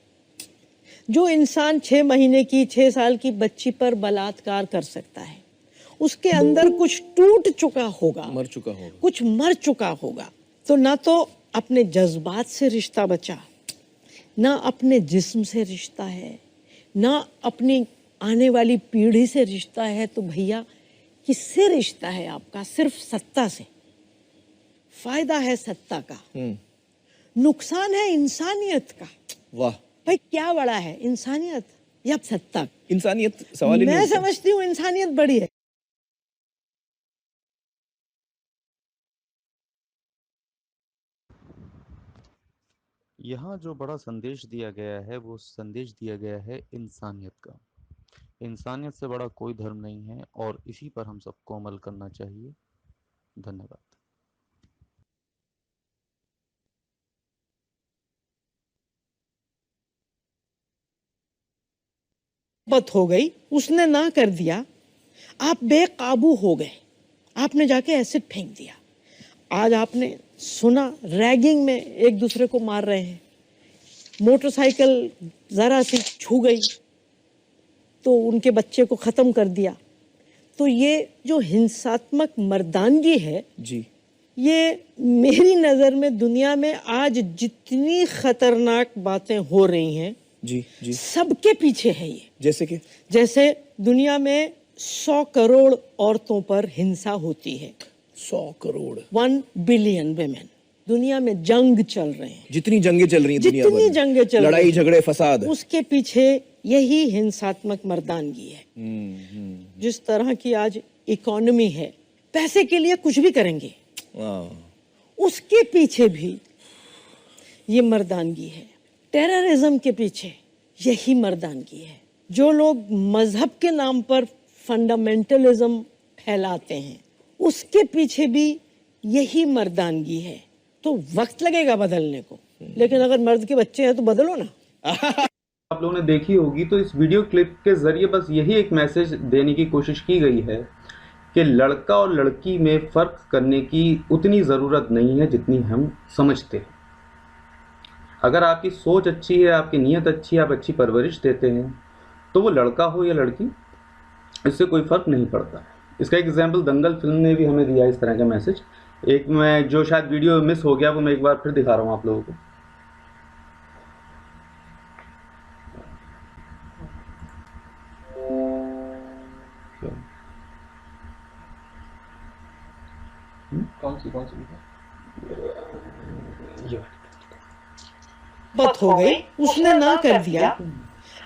जो इंसान 6 महीने की 6 साल की बच्ची पर बलात्कार कर सकता है उसके अंदर कुछ टूट चुका होगा, मर चुका होगा, कुछ मर चुका होगा। तो ना तो अपने जज्बात से रिश्ता बचा, ना अपने जिस्म से रिश्ता है, ना अपनी आने वाली पीढ़ी से रिश्ता है। तो भैया किससे रिश्ता है आपका? सिर्फ सत्ता से। फायदा है सत्ता का, नुकसान है इंसानियत का। वाह भाई, क्या बड़ा है, इंसानियत या सत्ता? इंसानियत सवाल ही नहीं मैं उठता। समझती हूँ इंसानियत बड़ी है। यहाँ जो बड़ा संदेश दिया गया है वो संदेश दिया गया है इंसानियत का। इंसानियत से बड़ा कोई धर्म नहीं है और इसी पर हम सबको अमल करना चाहिए। धन्यवाद। मोहब्बत हो गई, उसने ना कर दिया, आप बेकाबू हो गए, आपने जाके एसिड फेंक दिया। आज आपने सुना रैगिंग में एक दूसरे को मार रहे हैं, मोटरसाइकिल जरा सी छू गई, तो उनके बच्चे को ख़त्म कर दिया। तो ये जो हिंसात्मक मर्दानगी है जी, ये मेरी नज़र में दुनिया में आज जितनी खतरनाक बातें हो रही हैं जी, जी। सबके पीछे है ये। जैसे दुनिया में 100 करोड़ औरतों पर हिंसा होती है। 100 करोड़ 1 बिलियन women। दुनिया में जंग चल रहे हैं, जितनी जंगें चल रही हैं दुनिया भर जितनी में, जंगें चल रही लड़ाई हैं, झगड़े फसाद, उसके पीछे यही हिंसात्मक मर्दानगी है। जिस तरह की आज इकोनॉमी है, पैसे के लिए कुछ भी करेंगे, उसके पीछे भी ये मर्दानगी है। टेररिज्म के पीछे यही मर्दानगी है। जो लोग मजहब के नाम पर फंडामेंटलिज्म फैलाते हैं, उसके पीछे भी यही मर्दानगी है। तो वक्त लगेगा बदलने को, लेकिन अगर मर्द के बच्चे हैं तो बदलो ना। आप लोगों ने देखी होगी, तो इस वीडियो क्लिप के जरिए बस यही एक मैसेज देने की कोशिश की गई है कि लड़का और लड़की में फ़र्क करने की उतनी ज़रूरत नहीं है जितनी हम समझते हैं। अगर आपकी सोच अच्छी है, आपकी नीयत अच्छी है, आप अच्छी परवरिश देते हैं, तो वो लड़का हो या लड़की, इससे कोई फ़र्क नहीं पड़ता। इसका एक एग्जाम्पल दंगल फिल्म ने भी हमें दिया इस तरह का मैसेज। एक मैं जो शायद वीडियो मिस हो गया वो मैं एक बार फिर दिखा रहा हूँ आप लोगों को। कौन सी बात हो गई, उसने ना कर दिया,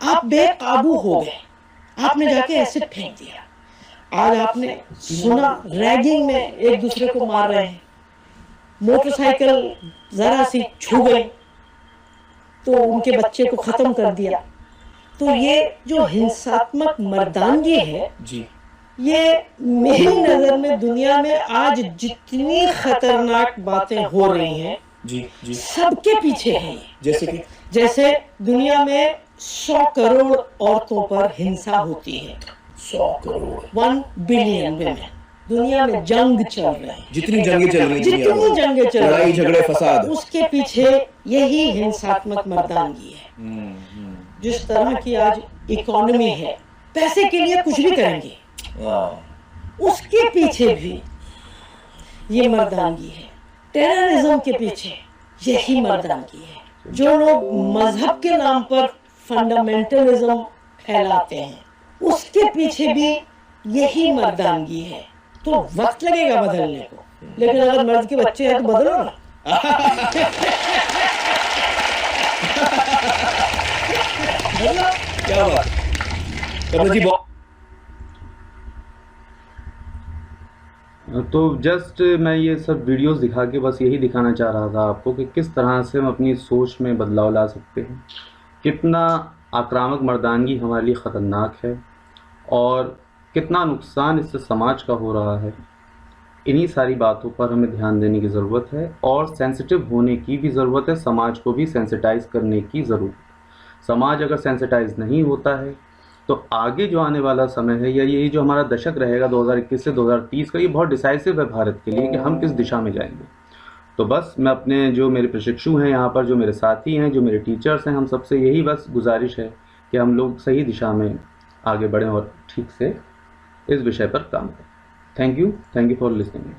आप बेकाबू हो गए, आपने जाके एसिड फेंक दिया। आज आपने सुना रैगिंग में एक दूसरे को मार रहे हैं, मोटरसाइकिल जरा सी छू गई तो उनके बच्चे को खत्म कर दिया। तो ये जो हिंसात्मक मर्दानगी है जी, ये मेरी नजर में दुनिया में आज जितनी खतरनाक बातें हो रही हैं जी, जी। सबके पीछे है। जैसे दुनिया में 100 करोड़ औरतों पर हिंसा होती है। 100 करोड़ 1 बिलियन women। दुनिया में जंग चल रहे हैं, जितनी जंगें चल रही हैं दुनिया जितनी भर में, जंगें चल लड़ाई रही हैं, झगड़े फसाद, उसके पीछे यही हिंसात्मक मर्दानगी है। जिस तरह की आज इकोनॉमी है, पैसे के लिए कुछ भी करेंगे, उसके पीछे भी ये मर्दानगी है। टेररिज्म के पीछे यही मर्दानगी है। जो लोग मजहब के नाम पर फंडामेंटलिज्म फैलाते हैं, उसके पीछे भी यही मर्दानगी है। तो वक्त लगेगा बदलने को, लेकिन अगर मर्द के बच्चे हैं तो बदलो ना। क्या बात कमल जी, तो जस्ट मैं ये सब वीडियोस दिखा के बस यही दिखाना चाह रहा था आपको कि किस तरह से हम अपनी सोच में बदलाव ला सकते हैं, कितना आक्रामक मर्दानगी हमारे लिए ख़तरनाक है और कितना नुकसान इससे समाज का हो रहा है। इन्हीं सारी बातों पर हमें ध्यान देने की ज़रूरत है और सेंसिटिव होने की भी ज़रूरत है, समाज को भी सेंसिटाइज करने की ज़रूरत है। समाज अगर सेंसिटाइज नहीं होता है तो आगे जो आने वाला समय है या ये जो हमारा दशक रहेगा 2021 से 2030 का, ये बहुत डिसाइसिव है भारत के लिए कि हम किस दिशा में जाएंगे। तो बस मैं अपने जो मेरे प्रशिक्षु हैं यहाँ पर, जो मेरे साथी हैं, जो मेरे टीचर्स हैं, हम सबसे यही बस गुजारिश है कि हम लोग सही दिशा में आगे बढ़ें और ठीक से इस विषय पर काम करें। Thank you for listening.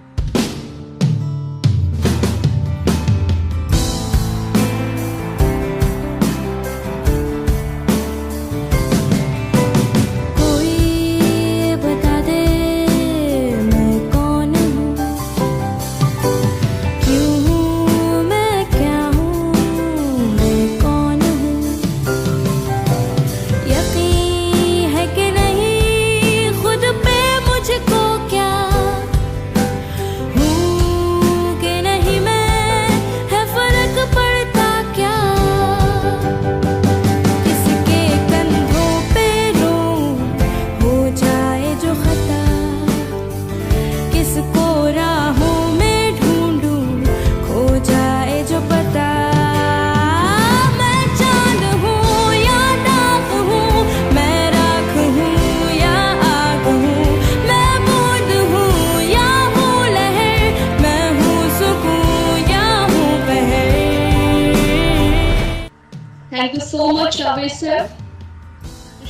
Thank you so much, Ravi sir,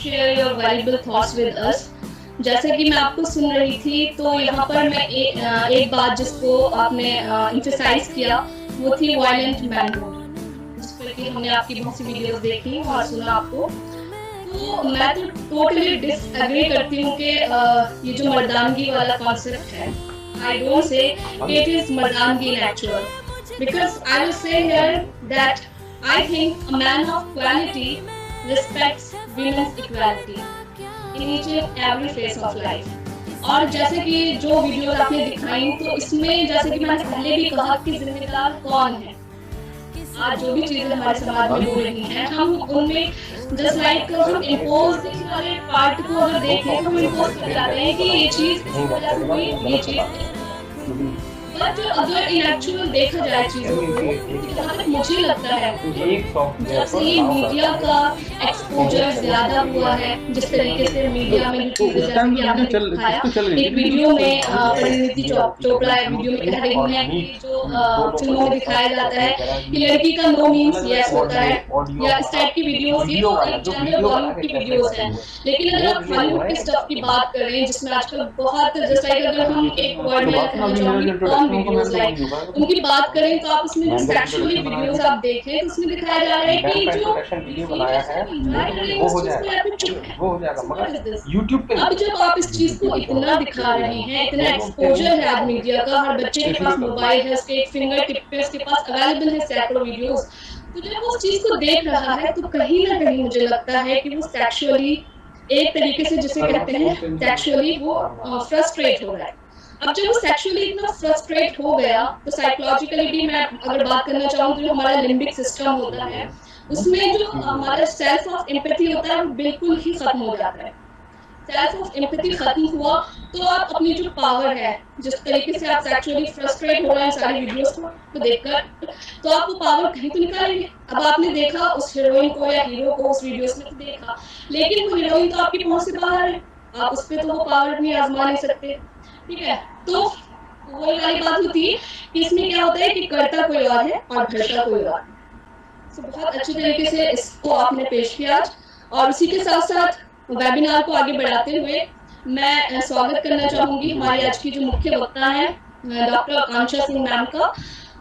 share your valuable thoughts with us. जैसे कि मैं आपको सुन रही थी तो यहाँ पर मैं एक बात जिसको आपने emphasize किया वो थी violent manhood, जिस पर कि हमने आपकी बहुत सी वीडियोस देखी और सुना आपको। तो मैं तो टोटली डिसएग्री करती हूँ कि ये जो मर्दानगी वाला कॉन्सेप्ट है, I don't say it is मर्दानगी in actual, because I will say here that I think a man of quality respects women's equality in each and every phase of life. और जैसे कि जो वीडियो आपने दिखाई तो इसमें जैसे कि मैंने पहले भी कहा कि जिम्मेदार कौन है। आज जो भी चीजें हमारे समाज में हो रही हैं हम उनमें जस्ट लाइक हम इम्पोज वाले पार्ट को अगर देखें तो हम इम्पोज कर जाते हैं कि ये चीज इस वजह से हुई, ये चीज। बट अगर इन एक्चुअल देखा जाए चीजों को, जहाँ तक मुझे लगता है जब से ये मीडिया का एक्सपोजर ज्यादा हुआ है, जिस तरीके से मीडिया में जो चीजें जैसे कि आपने दिखाया एक वीडियो में परिणीति चोपड़ा वीडियो में कह रही है कि जो फिल्मों में दिखाया जाता है कि लड़की का नो मीन्स यस होता है या इस टाइप की वीडियोस, ये तो एक जनरल बॉलीवुड की वीडियोस हैं। लेकिन अगर आप हॉलीवुड के स्टफ की बात कर रहे हैं जिसमें आजकल बहुत जैसे अगर हम एक वर्ड में कहना चाहेंगे वीडियोस लाइक उनकी बात करें तो आप उसमें सेक्सुअली वीडियोस आप देखें तो उसमें दिखाया जा रहा है कि जो वीडियो बनाया है वो हो जाएगा YouTube पे। अब जब आप इस चीज को इतना दिखा रहे हैं, इतना एक्सपोजर है आज मीडिया का, हर बच्चे के पास मोबाइल है, उसके एक फिंगर टिप पे उसके पास अवेलेबल है सैकड़ों वीडियोस, तो जब वो उस चीज को देख रहा है तो कहीं ना कहीं मुझे लगता है कि वो सेक्सुअली एक तरीके से जिसे कहते हैं सेक्सुअली वो फ्रस्ट्रेट हो रहा है। अब जब वो सेक्सुअली इतना फ्रस्ट्रेट हो गया तो साइकोलॉजिकली भी मैं अगर बात करना चाहूँ तो जो हमारा लिम्बिक सिस्टम होता है उसमें जो हमारा सेल्फ ऑफ एम्पैथी होता है वो बिल्कुल ही खत्म हो जाता है। सेल्फ ऑफ एम्पैथी खत्म हुआ तो आप अपनी जो पावर है, जिस तरीके से आप सेक्सुअली फ्रस्ट्रेट हो रहे हैं सारी वीडियोस को देखकर, तो आप वो पावर कहीं तो निकालेंगे। अब आपने देखा उस हीरोइन को या हीरो को उस वीडियोस में तो देखा, लेकिन वो हीरोइन तो आपकी पहुंच से बाहर है, आप उस पर तो वो पावर अपनी आजमा नहीं सकते, ठीक है। तो वही वाली बात होती है कि इसमें क्या होता है कि करता कोई और है और भरता कोई और है। तो बहुत अच्छे तरीके से इसको आपने पेश किया आज, और उसी के साथ साथ वेबिनार को आगे बढ़ाते हुए मैं स्वागत करना चाहूंगी हमारी आज की जो मुख्य वक्ता है डॉक्टर आकांक्षा सिंह मैम का।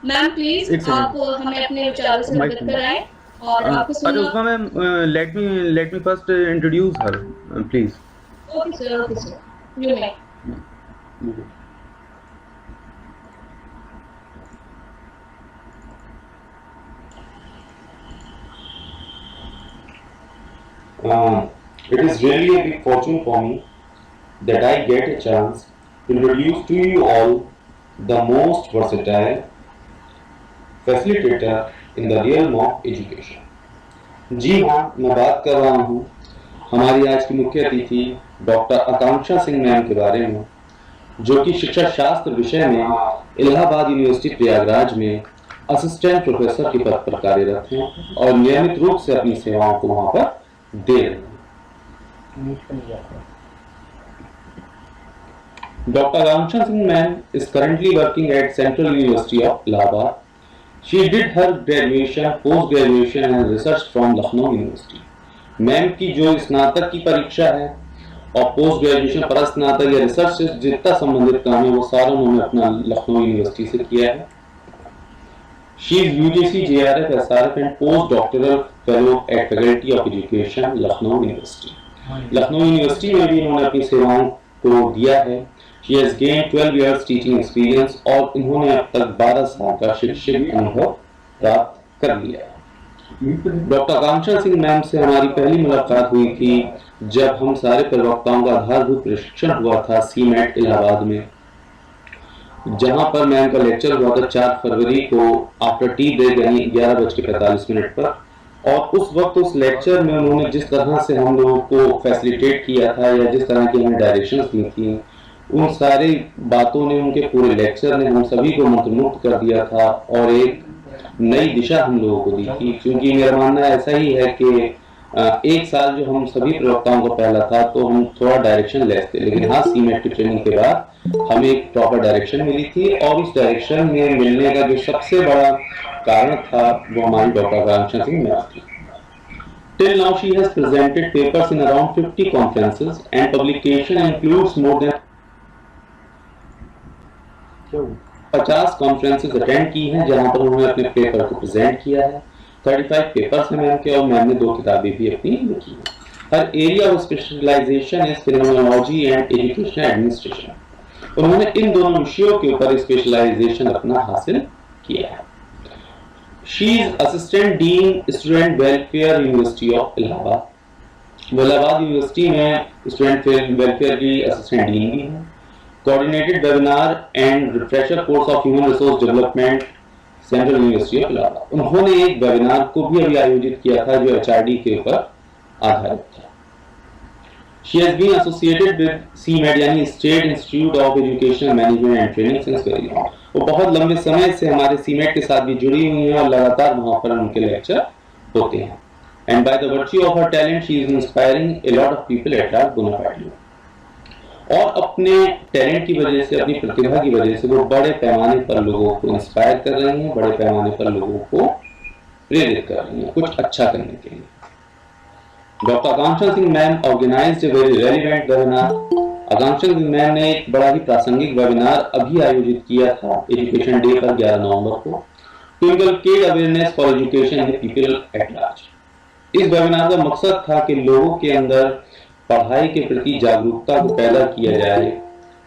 मैम प्लीज आप हमें अपने विचारों से अवगत कराएं और आपको सुनना। उसका ma'am let me first introduce her please. Okay sir, you may. It is really a big fortune for me that I get a chance to introduce to you all the most versatile facilitator in the realm of education. जी हाँ, मैं बात कर रहा हूँ हमारी आज की मुख्य अतिथि डॉक्टर आकांक्षा सिंह मैम के बारे में, जो कि शिक्षा शास्त्र विषय में इलाहाबाद यूनिवर्सिटी प्रयागराज में असिस्टेंट प्रोफेसर के पद पर कार्यरत हैं और नियमित रूप से अपनी सेवाओं को वहां पर दे रहे हैं। Dr. Akanksha Singh ma'am is currently working at Central University of Allahabad. She did her graduation, post-graduation and research from Lucknow University. Ma'am की जो स्नातक की परीक्षा है और पोस्ट ग्रेजुएशन पर स्नातक या रिसर्च से जितना संबंधित काम है वो सारा उन्होंने अपना लखनऊ यूनिवर्सिटी से किया है। She is UGC, JRF, SRF and postdoctoral fellow at Faculty of Education, Lucknow University. Lucknow university में भी इन्होंने अपनी सेवाओं को दिया है। She has gained 12 years teaching experience और इन्होंने अब तक 12 साल का शिक्षक अनुभव प्राप्त कर लिया है। डॉक्टर आकांक्षा सिंह मैम से हमारी पहली मुलाकात हुई थी जब हम सारे प्रवक्ताओं का आधारभूत प्रशिक्षण हुआ था सीमेट इलाहाबाद में, जहां पर मैम का लेक्चर हुआ था 4 फरवरी को आफ्टर टी ब्रेक यानी 11:45 पर। और उस वक्त उस लेक्चर में उन्होंने जिस तरह से हम लोगों को फैसिलिटेट किया था या जिस तरह की हमें डायरेक्शंस दी थी, उन सारी बातों ने, उनके पूरे लेक्चर ने हम सभी को मंत्रमुग्ध कर दिया था और एक नई दिशा हम लोगों को दी थी। क्योंकि मेरा मानना ऐसा ही है कि एक साल जो हम सभी प्रवक्ताओं का पहला था तो हम थोड़ा डायरेक्शन लेस थे, लेकिन हाँ सीमेट की ट्रेनिंग के बाद हमें एक प्रॉपर डायरेक्शन मिली थी और उस डायरेक्शन में मिलने का जो सबसे बड़ा कारण था वो हमारी डॉक्टर आकांक्षा सिंह मैम थी। Till now, she has presented papers in around 50 conferences, and publication includes more than 50 conferences attend की हैं जहां पर उन्होंने अपने पेपर को प्रेजेंट किया है। 35 पेपर्स हैं मैम के, और मैम ने 2 किताबें भी अपनी लिखी हैं। Her area of specialization is phenomenology and education administration. उन्होंने इन दोनों विषयों के ऊपर स्पेशलाइजेशन अपना हासिल किया है। She is assistant dean student welfare university of Allahabad. वो इलाहाबाद यूनिवर्सिटी में स्टूडेंट वेलफेयर की असिस्टेंट डीन भी है। Coordinated webinar and refresher course of human resource development central university of Allahabad. उन्होंने एक वेबिनार को भी अभी आयोजित किया था जो HRD के ऊपर आधारित था। She has been associated with CMED यानी State Institute of Educational Management and Training since very long। वो बहुत लंबे समय से हमारे CMED के साथ भी जुड़ी हुई हैं और लगातार वहाँ पर उनके लेक्चर होते हैं। And by the virtue of her talent, she is inspiring a lot of people at large bona fide। और अपने टैलेंट की वजह से, अपनी प्रतिभा की वजह से वो बड़े पैमाने पर लोगों को इंस्पायर कर रही हैं, बड़े पैमाने पर लोगों को प्रेरित कर रही हैं कुछ अच्छा करने के लिए। Doctor Akanksha Singh ma'am organised a very relevant webinar. Akanksha Singh ma'am ने एक बड़ा ही प्रासंगिक वेबिनार अभी आयोजित किया था एजुकेशन डे पर 11 नवंबर को, to inculcate awareness for education in people at large. इस वेबिनार का मकसद था कि लोगों के अंदर पढ़ाई के प्रति जागरूकता को पैदा किया जाए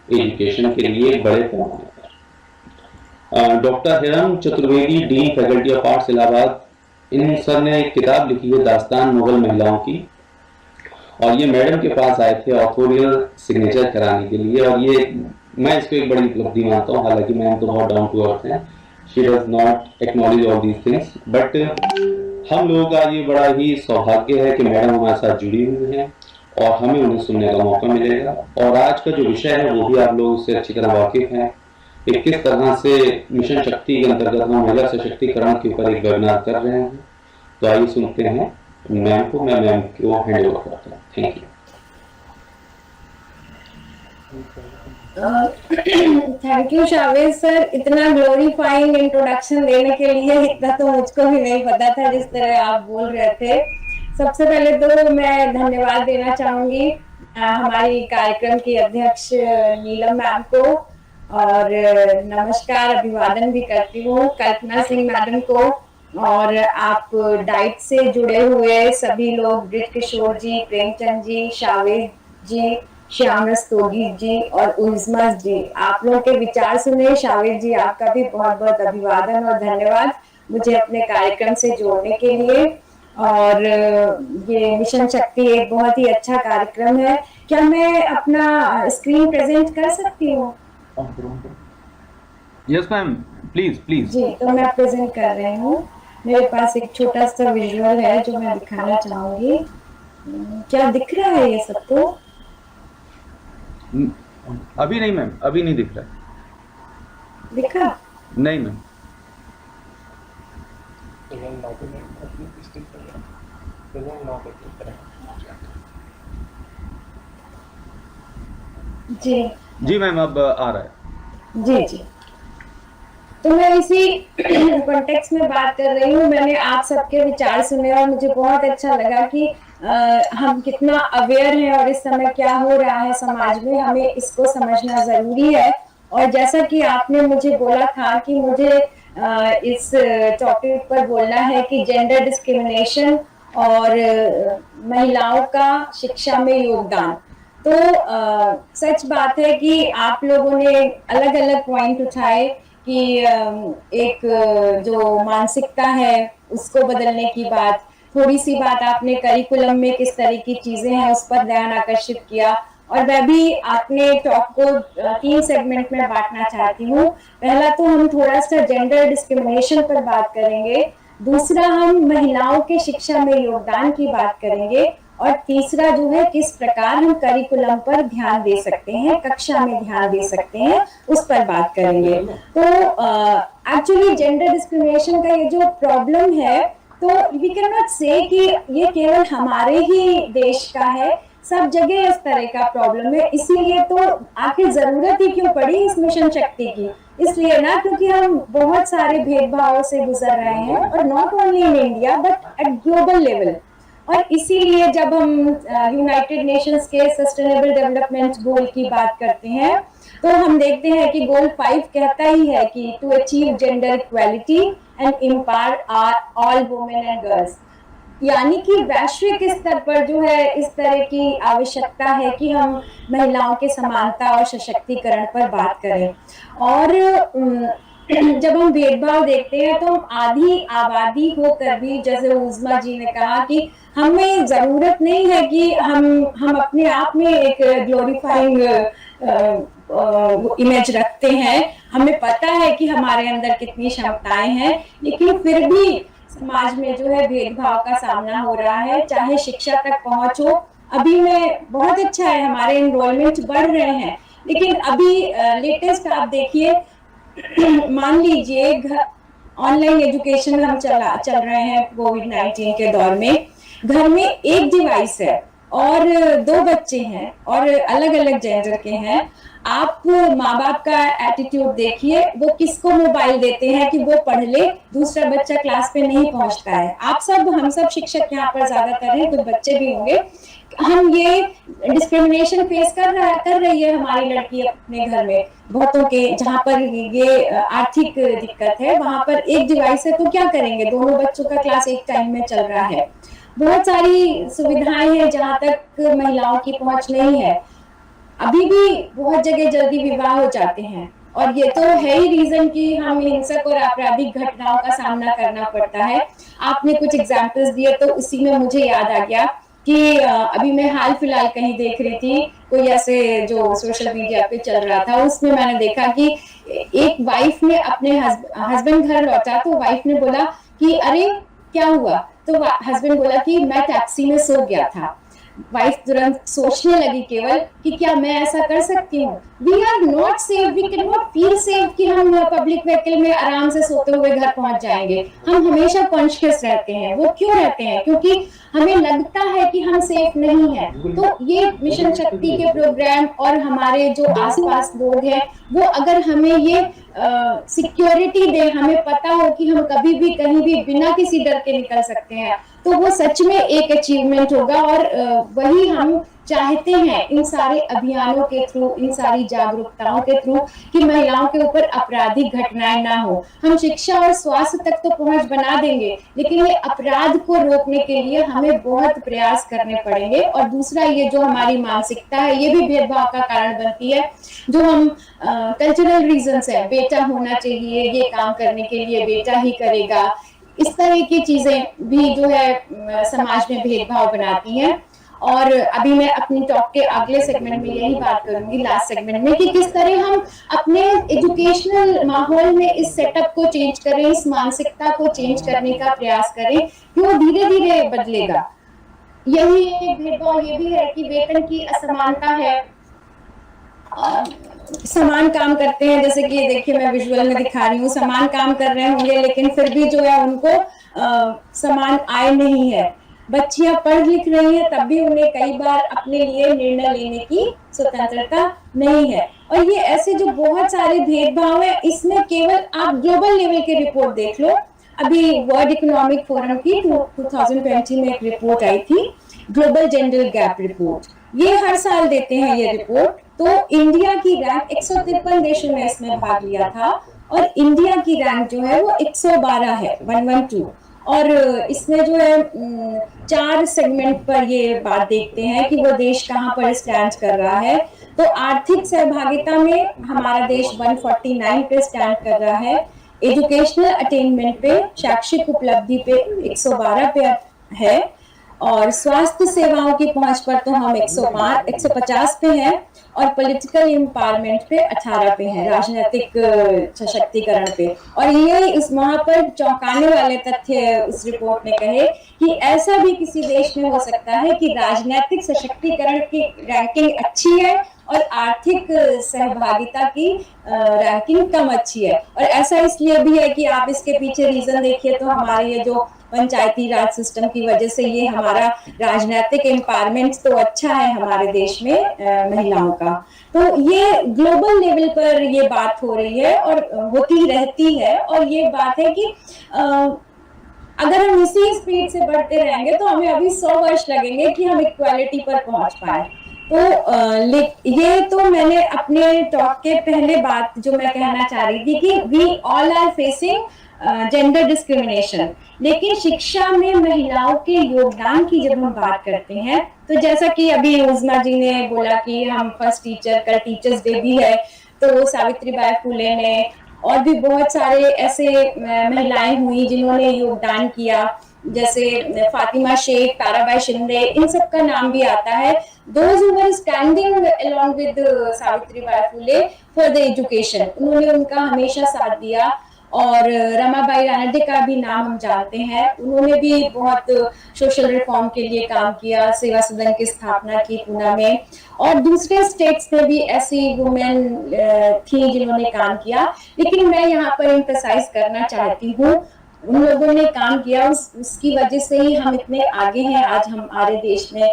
एजुकेशन के लिए बड़े पैमाने पर। Doctor Hiram Chaturvedi, dean faculty of arts Allahabad, in sir ने एक किताब लिखी है दास्तान मुगल महिलाओं की, और ये मैडम के पास आए थे ऑथोरियल सिग्नेचर कराने के लिए, और ये मैं इसको एक बड़ी उपलब्धि मानता हूँ। हालांकि मैम तो बहुत डाउन टू अर्थ हैं, she does not acknowledge all these things, but हम लोगों का ये बड़ा ही सौभाग्य है कि मैडम हमारे साथ जुड़ी हुई हैं और हमें उन्हें सुनने का मौका मिलेगा। और आज का जो विषय है वो भी आप लोग उससे अच्छी तरह वाकिफ हैं कि किस तरह से मिशन शक्ति के अंतर्गत हम महिला सशक्तिकरण के ऊपर एक वेबिनार कर रहे हैं। तो आइए सुनते हैं मैम को। मैं मैम को हैंड ओवर करता हूँ। Thank you. Thank you Shaved sir, इतना ग्लोरीफाइंग इंट्रोडक्शन देने के लिए। इतना तो मुझको भी नहीं पता था जिस तरह आप बोल रहे थे। सबसे पहले तो मैं धन्यवाद देना चाहूंगी हमारी कार्यक्रम की अध्यक्ष नीलम मैम को, और नमस्कार अभिवादन भी करती हूँ कल्पना सिंह मैडम को, और आप डाइट से जुड़े हुए सभी लोग, ब्रिज किशोर जी, प्रेमचंद जी, शावेद जी, श्याम रस्तोगी जी और उज्मा जी, आप लोगों के विचार सुने। शावेद जी, आपका भी बहुत बहुत अभिवादन और धन्यवाद मुझे अपने कार्यक्रम से जोड़ने के लिए। और ये मिशन शक्ति एक बहुत ही अच्छा कार्यक्रम है। क्या मैं अपना स्क्रीन प्रेजेंट कर सकती हूँ? Yes ma'am, please please. जी, तो मैं प्रेजेंट कर रही हूँ। मेरे पास एक छोटा सा विजुअल है जो मैं दिखाना चाहूंगी। क्या दिख रहा है ये सबको? अभी नहीं मैम, अभी नहीं दिख रहा। दिखा? नहीं मैम। जी जी मैम, अब आ रहा है। जी जी, तो मैं इसी कॉन्टेक्स्ट में बात कर रही हूँ। मैंने आप सबके विचार सुने और मुझे बहुत अच्छा लगा कि हम कितना अवेयर हैं और इस समय क्या हो रहा है समाज में, हमें इसको समझना जरूरी है। और जैसा कि आपने मुझे बोला था कि मुझे इस टॉपिक पर बोलना है कि जेंडर डिस्क्रिमिनेशन और महिलाओं का शिक्षा में योगदान। तो सच बात है कि आप लोगों ने अलग अलग पॉइंट उठाए कि एक जो मानसिकता है उसको बदलने की बात, थोड़ी सी बात आपने करिकुलम में किस तरह की चीजें हैं उस पर ध्यान आकर्षित किया, और वह भी आपने टॉक को 3 सेगमेंट में बांटना चाहती हूँ। पहला तो हम थोड़ा सा जेंडर डिस्क्रिमिनेशन पर बात करेंगे, दूसरा हम महिलाओं के शिक्षा में योगदान की बात करेंगे, और तीसरा जो है किस प्रकार हम करिकुलम पर ध्यान दे सकते हैं, कक्षा में ध्यान दे सकते हैं, उस पर बात करेंगे। तो एक्चुअली जेंडर डिस्क्रिमिनेशन का ये जो प्रॉब्लम है, तो वी कैन नॉट से कि ये केवल हमारे ही देश का है, सब जगह इस तरह का प्रॉब्लम है। इसीलिए तो आखिर जरूरत ही क्यों पड़ी इस मिशन शक्ति की? इसलिए ना क्योंकि हम बहुत सारे भेदभावों से गुजर रहे हैं, और not only in India but at global level. और इसीलिए जब हम यूनाइटेड नेशंस के सस्टेनेबल डेवलपमेंट गोल की बात करते हैं तो हम देखते हैं कि गोल 5 कहता ही है कि to achieve gender equality and empower all women and girls, यानी कि वैश्विक स्तर पर जो है इस तरह की आवश्यकता है कि हम महिलाओं के समानता और सशक्तिकरण पर बात करें। और जब हम भेदभाव देखते हैं तो हम आधी आबादी होकर भी, जैसे उज़मा जी ने कहा कि हमें जरूरत नहीं है कि हम अपने आप में एक ग्लोरीफाइंग इमेज रखते हैं, हमें पता है कि हमारे अंदर कितनी क्षमताएं हैं, लेकिन फिर भी समाज में जो है भेदभाव का सामना हो रहा है, चाहे शिक्षा तक पहुंच हो। अभी में बहुत अच्छा है, हमारे एनरोलमेंट बढ़ रहे हैं, लेकिन अभी लेटेस्ट आप देखिए, मान लीजिए ऑनलाइन एजुकेशन हम चल रहे हैं कोविड-19 के दौर में, घर में एक डिवाइस है और 2 बच्चे हैं और अलग अलग जेंडर के हैं। आप माँ बाप का एटीट्यूड देखिए, वो किसको मोबाइल देते हैं कि वो पढ़ ले, दूसरा बच्चा क्लास पे नहीं पहुंचता है। हम सब शिक्षक यहाँ पर ज्यादातर हैं, तो बच्चे भी होंगे। हम ये डिस्क्रिमिनेशन फेस कर रही है हमारी लड़की अपने घर में, बहुतों के जहाँ पर ये आर्थिक दिक्कत है वहां पर एक डिवाइस है, तो क्या करेंगे, दोनों बच्चों का क्लास एक टाइम में चल रहा है। बहुत सारी सुविधाएं हैं जहाँ तक महिलाओं की पहुंच नहीं है। अभी भी बहुत जगह जल्दी विवाह हो जाते हैं, और ये तो है ही रीजन कि हम हिंसक और आपराधिक घटनाओं का सामना करना पड़ता है। आपने कुछ एग्जाम्पल्स दिए तो उसी में मुझे याद आ गया कि अभी मैं हाल फिलहाल कहीं देख रही थी, कोई ऐसे जो सोशल मीडिया पे चल रहा था, उसमें मैंने देखा कि एक वाइफ ने अपने हस्बैंड घर लौटा तो वाइफ ने बोला कि अरे क्या हुआ, तो हस्बैंड बोला कि मैं टैक्सी में सो गया था। वाइफ तुरंत सोचने लगी केवल कि क्या मैं ऐसा कर सकती हूँ। We are not safe, we can not feel safe कि हम पब्लिक व्हीकल में आराम से सोते हुए घर पहुंच जाएंगे। हम हमेशा कॉन्शियस रहते हैं। वो क्यों रहते हैं? क्योंकि हमें लगता है कि हम सेफ नहीं है। तो ये मिशन शक्ति के प्रोग्राम और हमारे जो आसपास लोग हैं वो अगर हमें ये सिक्योरिटी दे, हमें पता हो कि हम कभी भी कहीं भी बिना किसी डर के निकल सकते हैं, तो वो सच में एक अचीवमेंट होगा। और वही हम चाहते हैं इन सारे अभियानों के थ्रू, इन सारी जागरूकताओं के थ्रू, कि महिलाओं के ऊपर आपराधिक घटनाएं ना हो। हम शिक्षा और स्वास्थ्य तक तो पहुंच बना देंगे, लेकिन ये अपराध को रोकने के लिए हमें बहुत प्रयास करने पड़ेंगे। और दूसरा, ये जो हमारी मानसिकता है ये भी भेदभाव का कारण बनती है। जो हम कल्चरल रीजंस है, बेटा होना चाहिए, ये काम करने के लिए बेटा ही करेगा, इस तरह की चीजें भी जो है समाज में भेदभाव बनाती हैं। और अभी मैं अपनी टॉक के अगले सेगमेंट में यही बात करूंगी, लास्ट सेगमेंट में, कि किस तरह हम अपने एजुकेशनल माहौल में इस सेटअप को चेंज करें, इस मानसिकता को चेंज करने का प्रयास करें कि वो धीरे धीरे बदलेगा। यही एक भेदभाव ये भी है कि वेतन की असमानता है। समान काम करते हैं, जैसे कि देखिए मैं विजुअल में दिखा रही हूँ, समान काम कर रहे होंगे लेकिन फिर भी जो है उनको समान आय नहीं है। बच्चियां पढ़ लिख रही हैं तब भी उन्हें कई बार अपने लिए निर्णय लेने की स्वतंत्रता नहीं है। और ये ऐसे जो बहुत सारे भेदभाव है, इसमें केवल आप ग्लोबल लेवल की रिपोर्ट देख लो। अभी वर्ल्ड इकोनॉमिक फोरम की 2020 में एक रिपोर्ट आई थी, ग्लोबल जेंडर गैप रिपोर्ट। ये हर साल देते हैं ये रिपोर्ट। तो इंडिया की रैंक 153 देशों ने इसमें भाग लिया था और इंडिया की रैंक जो है वो 112 है, 112। और इसमें जो है 4 सेगमेंट पर ये बात देखते हैं कि वो देश कहाँ पर स्टैंड कर रहा है। तो आर्थिक सहभागिता में हमारा देश 149 पे स्टैंड कर रहा है। एजुकेशनल अटेनमेंट पे, शैक्षिक उपलब्धि पे 112 पे है। और स्वास्थ्य सेवाओं की पहुंच पर तो हम 150 पे हैं। और पॉलिटिकल एम्पावरमेंट पे 18 पे है, राजनीतिक सशक्तिकरण पे। और ये इस वहां पर चौंकाने वाले तथ्य इस रिपोर्ट ने कहे कि ऐसा भी किसी देश में हो सकता है कि राजनीतिक सशक्तिकरण की रैंकिंग अच्छी है और आर्थिक सहभागिता की रैंकिंग कम अच्छी है। और ऐसा इसलिए भी है कि आप इसके पीछे रीजन देखिए तो हमारे ये जो पंचायती राज सिस्टम की वजह से ये हमारा राजनीतिक एम्पावरमेंट तो अच्छा है हमारे देश में महिलाओं का। तो ये ग्लोबल लेवल पर ये बात हो रही है और होती रहती है। और ये बात है कि अगर हम इसी स्पीड से बढ़ते रहेंगे तो हमें अभी 100 वर्ष लगेंगे कि हम इक्वालिटी पर पहुंच पाए। तो ये तो मैंने अपने टॉक के पहले बात जो मैं कहना चाह रही थी कि we all are facing gender discrimination, लेकिन शिक्षा में महिलाओं के योगदान की जब हम बात करते हैं तो जैसा कि अभी उज़मा जी ने बोला कि हम फर्स्ट टीचर, कल टीचर्स डे भी है, तो सावित्रीबाई फुले ने और भी बहुत सारे ऐसे महिलाएं हुई जिन्होंने योगदान किया, जैसे फातिमा शेख, ताराबाई शिंदे, इन सब का नाम भी आता है। Those who were standing along with Savitribai Phule for the education, उन्होंने उनका हमेशा साथ दिया। और रमाबाई रानडे का भी नाम हम जानते हैं, उन्होंने भी बहुत सोशल रिफॉर्म के लिए काम किया, सेवा सदन की स्थापना की पूना में, और दूसरे स्टेट्स में भी ऐसी वुमेन थी जिन्होंने काम किया। लेकिन मैं यहाँ पर एम्फसाइज करना चाहती हूँ, उन लोगों ने काम किया, उसकी वजह से ही हम इतने आगे हैं। आज हमारे देश में,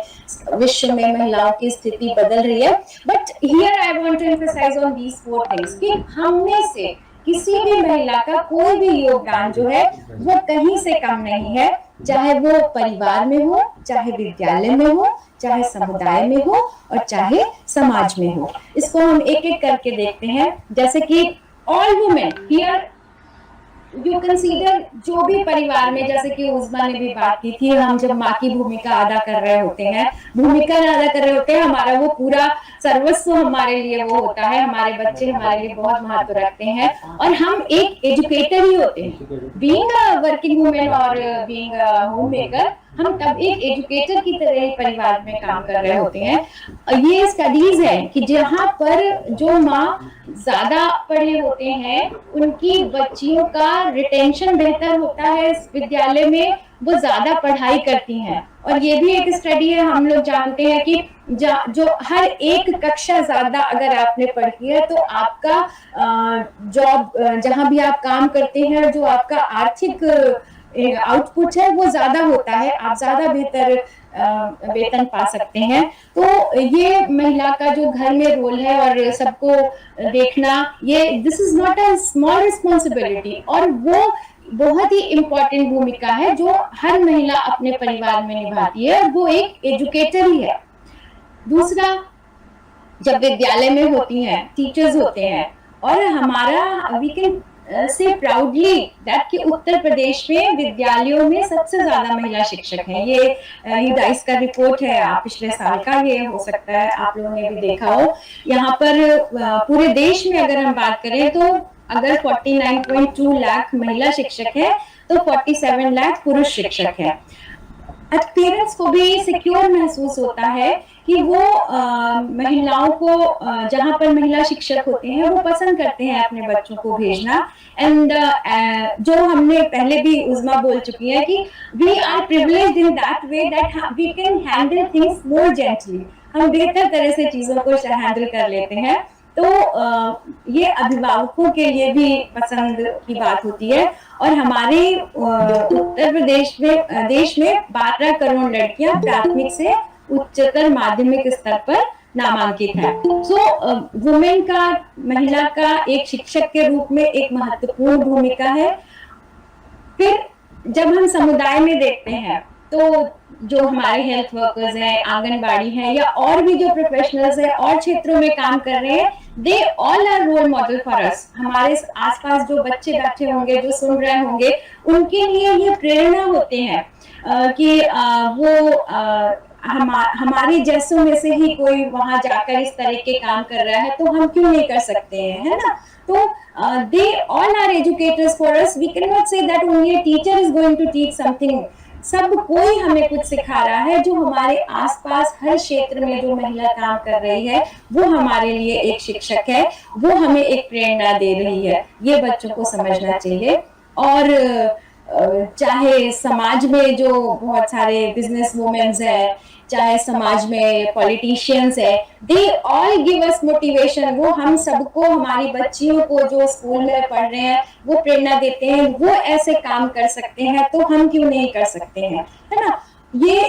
विश्व में महिलाओं की स्थिति बदल रही है। But here I want to emphasise on these 4 things कि हम में से किसी भी महिला का कोई भी योगदान जो है वो कहीं से कम नहीं है, चाहे वो परिवार में हो, चाहे विद्यालय में हो, चाहे समुदाय में हो और चाहे समाज में हो। इसको हम एक एक करके देखते हैं। जैसे कि all women here you consider, जो भी परिवार में, जैसे कि उज़मा ने भी बात की थी, हम जब माँ की भूमिका अदा कर रहे होते हैं, हमारा वो पूरा सर्वस्व हमारे लिए वो होता है, हमारे बच्चे हमारे लिए बहुत महत्व रखते हैं और हम एक एजुकेटर ही होते हैं। बीइंग अ वर्किंग वुमेन और बीइंग अ होम मेकर, हम तब एक एजुकेटर की तरह ही परिवार में काम कर रहे होते हैं। ये स्टडीज है कि जहाँ पर जो माँ ज्यादा पढ़े होते हैं उनकी बच्चियों का रिटेंशन बेहतर होता है विद्यालय में, वो ज्यादा पढ़ाई करती हैं। और ये भी एक स्टडी है, हम लोग जानते हैं कि जो हर एक कक्षा ज्यादा अगर आपने पढ़ी है तो आपका जॉब, जहां भी आप काम करते हैं, जो आपका आर्थिक आउटपुट है वो ज्यादा होता है, आप ज्यादा बेहतर वेतन पा सकते हैं। तो ये महिला का जो घर में रोल है और सबको देखना, ये this is not a small responsibility, और वो बहुत ही इम्पोर्टेंट भूमिका है जो हर महिला अपने परिवार में निभाती है, और वो एक एजुकेटर ही है। दूसरा, जब विद्यालय में होती हैं, टीचर्स होते हैं, और हमारा we can say proudly that कि उत्तर प्रदेश में विद्यालयों में सबसे ज्यादा महिला शिक्षक हैं। ये यूडाइस का रिपोर्ट है पिछले साल का, ये हो सकता है आप लोगों ने भी देखा हो। यहाँ पर पूरे देश में अगर हम बात करें तो अगर 49.2 लाख महिला शिक्षक है तो 47 लाख पुरुष शिक्षक है। पेरेंट्स को भी सिक्योर महसूस होता है कि वो महिलाओं को, जहाँ पर महिला शिक्षक होते हैं वो पसंद करते हैं अपने बच्चों को भेजना। एंड जो हमने पहले भी उज़मा बोल चुकी है कि we are privileged in that way that we can handle things more gently, हम बेहतर तरह से चीजों को हैंडल कर लेते हैं। तो ये अभिभावकों के लिए भी पसंद की बात होती है। और हमारे उत्तर प्रदेश में, देश में 12 करोड़ लड़कियां प्राथमिक से उच्चतर माध्यमिक स्तर पर नामांकित है। सो वुमेन का, महिला का एक शिक्षक के रूप में एक महत्वपूर्ण भूमिका है। फिर जब हम समुदाय में देखते हैं तो जो हमारे हेल्थ वर्कर्स हैं, आंगनबाड़ी हैं, या और भी जो प्रोफेशनल्स हैं और क्षेत्रों में काम कर रहे हैं, they all are role model for us. हमारे आसपास जो बच्चे बैठे होंगे, जो सुन रहे होंगे, उनके लिए ये प्रेरणा होते हैं कि वो हमारे जैसों में से ही कोई वहां जाकर इस तरह के काम कर रहा है तो हम क्यों नहीं कर सकते हैं, है ना। तो they all are educators for us. We can not say that only a teacher is going to teach something. सब कोई हमें कुछ सिखा रहा है। जो हमारे आसपास हर क्षेत्र में जो महिला काम कर रही है वो हमारे लिए एक शिक्षक है, वो हमें एक प्रेरणा दे रही है। ये बच्चों को समझना चाहिए। और चाहे समाज में जो बहुत सारे बिजनेस वुमेन्स है, चाहे समाज में पॉलिटिशियंस है, they all give us motivation. वो हम सबको, हमारी बच्चियों को जो स्कूल में पढ़ रहे हैं वो प्रेरणा देते हैं, वो ऐसे काम कर सकते हैं तो हम क्यों नहीं कर सकते हैं, है ना। ये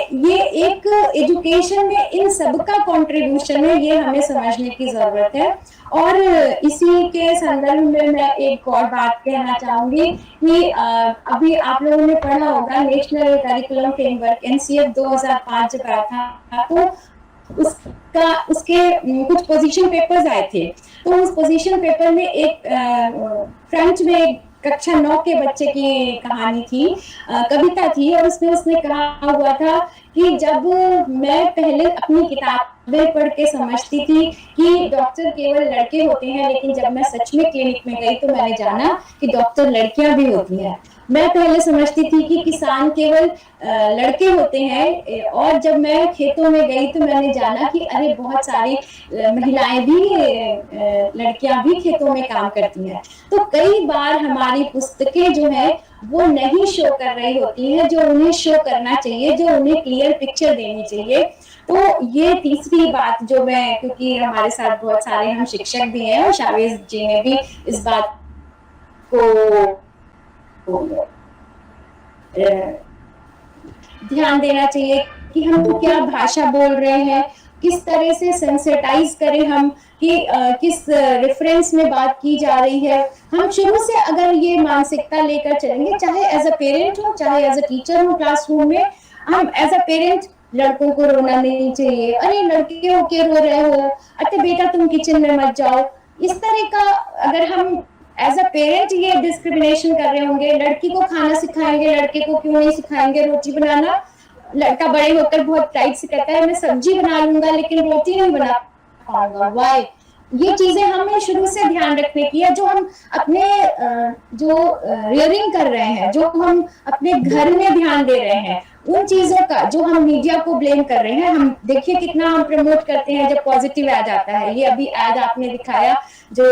एक एजुकेशन में इन सबका कंट्रीब्यूशन है, ये हमें समझने की जरूरत है। और इसी के संदर्भ में मैं एक और बात कहना चाहूंगी कि अभी आप लोगों ने पढ़ा होगा नेशनल करिकुलम फ्रेमवर्क NCF 2005 जब आया था, तो उसके कुछ पोजीशन पेपर्स आए थे। तो उस पोजीशन पेपर में एक फ्रेंच में कक्षा 9 के बच्चे की कहानी थी, कविता थी, और उसमें उसने कहा हुआ था कि जब मैं पहले अपनी किताबें पढ़ के समझती थी कि डॉक्टर केवल लड़के होते हैं, लेकिन जब मैं सच में क्लिनिक में गई तो मैंने जाना कि डॉक्टर लड़कियां भी होती हैं। मैं पहले समझती थी कि किसान केवल लड़के होते हैं, और जब मैं खेतों में गई तो मैंने जाना कि अरे बहुत सारी महिलाएं भी, लड़कियां भी खेतों में काम करती हैं। तो कई बार हमारी पुस्तकें जो है वो नहीं शो कर रही होती है जो उन्हें शो करना चाहिए, जो उन्हें क्लियर पिक्चर देनी चाहिए। तो ये तीसरी बात जो मैं, क्योंकि हमारे साथ बहुत सारे हम शिक्षक भी हैं और शावेज जी ने भी इस बात को ध्यान देना चाहिए कि हम क्या भाषा बोल रहे हैं, किस तरह से सेंसिटाइज करें हम कि किस रेफरेंस में बात की जा रही है। हम शुरू से अगर ये मानसिकता लेकर चलेंगे, चाहे एज अ पेरेंट हो, चाहे एज अ टीचर हो क्लासरूम में, हम एज अ पेरेंट लड़कों को रोना नहीं चाहिए, अरे लड़के हो के रो रहे हो, अरे बेटा तुम किचन में मत जाओ। इस तरह का अगर हम एज अ पेरेंट ये डिस्क्रिमिनेशन कर रहे होंगे, लड़की को खाना सिखाएंगे, लड़के को क्यों नहीं सिखाएंगे रोटी बनाना। लड़का बड़े होकर बहुत प्राइड से कहता है मैं सब्जी बना लूंगा लेकिन रोटी नहीं बना पाऊंगा, वाई। ये चीजें हमें शुरू से ध्यान रखने की है। जो हम अपने जो रियरिंग कर रहे हैं, जो हम अपने घर में ध्यान दे रहे हैं, उन चीजों का जो हम मीडिया को ब्लेम कर रहे हैं, हम देखिए कितना हम प्रमोट करते हैं जब पॉजिटिव एड आता है। ये अभी एड आपने दिखाया जो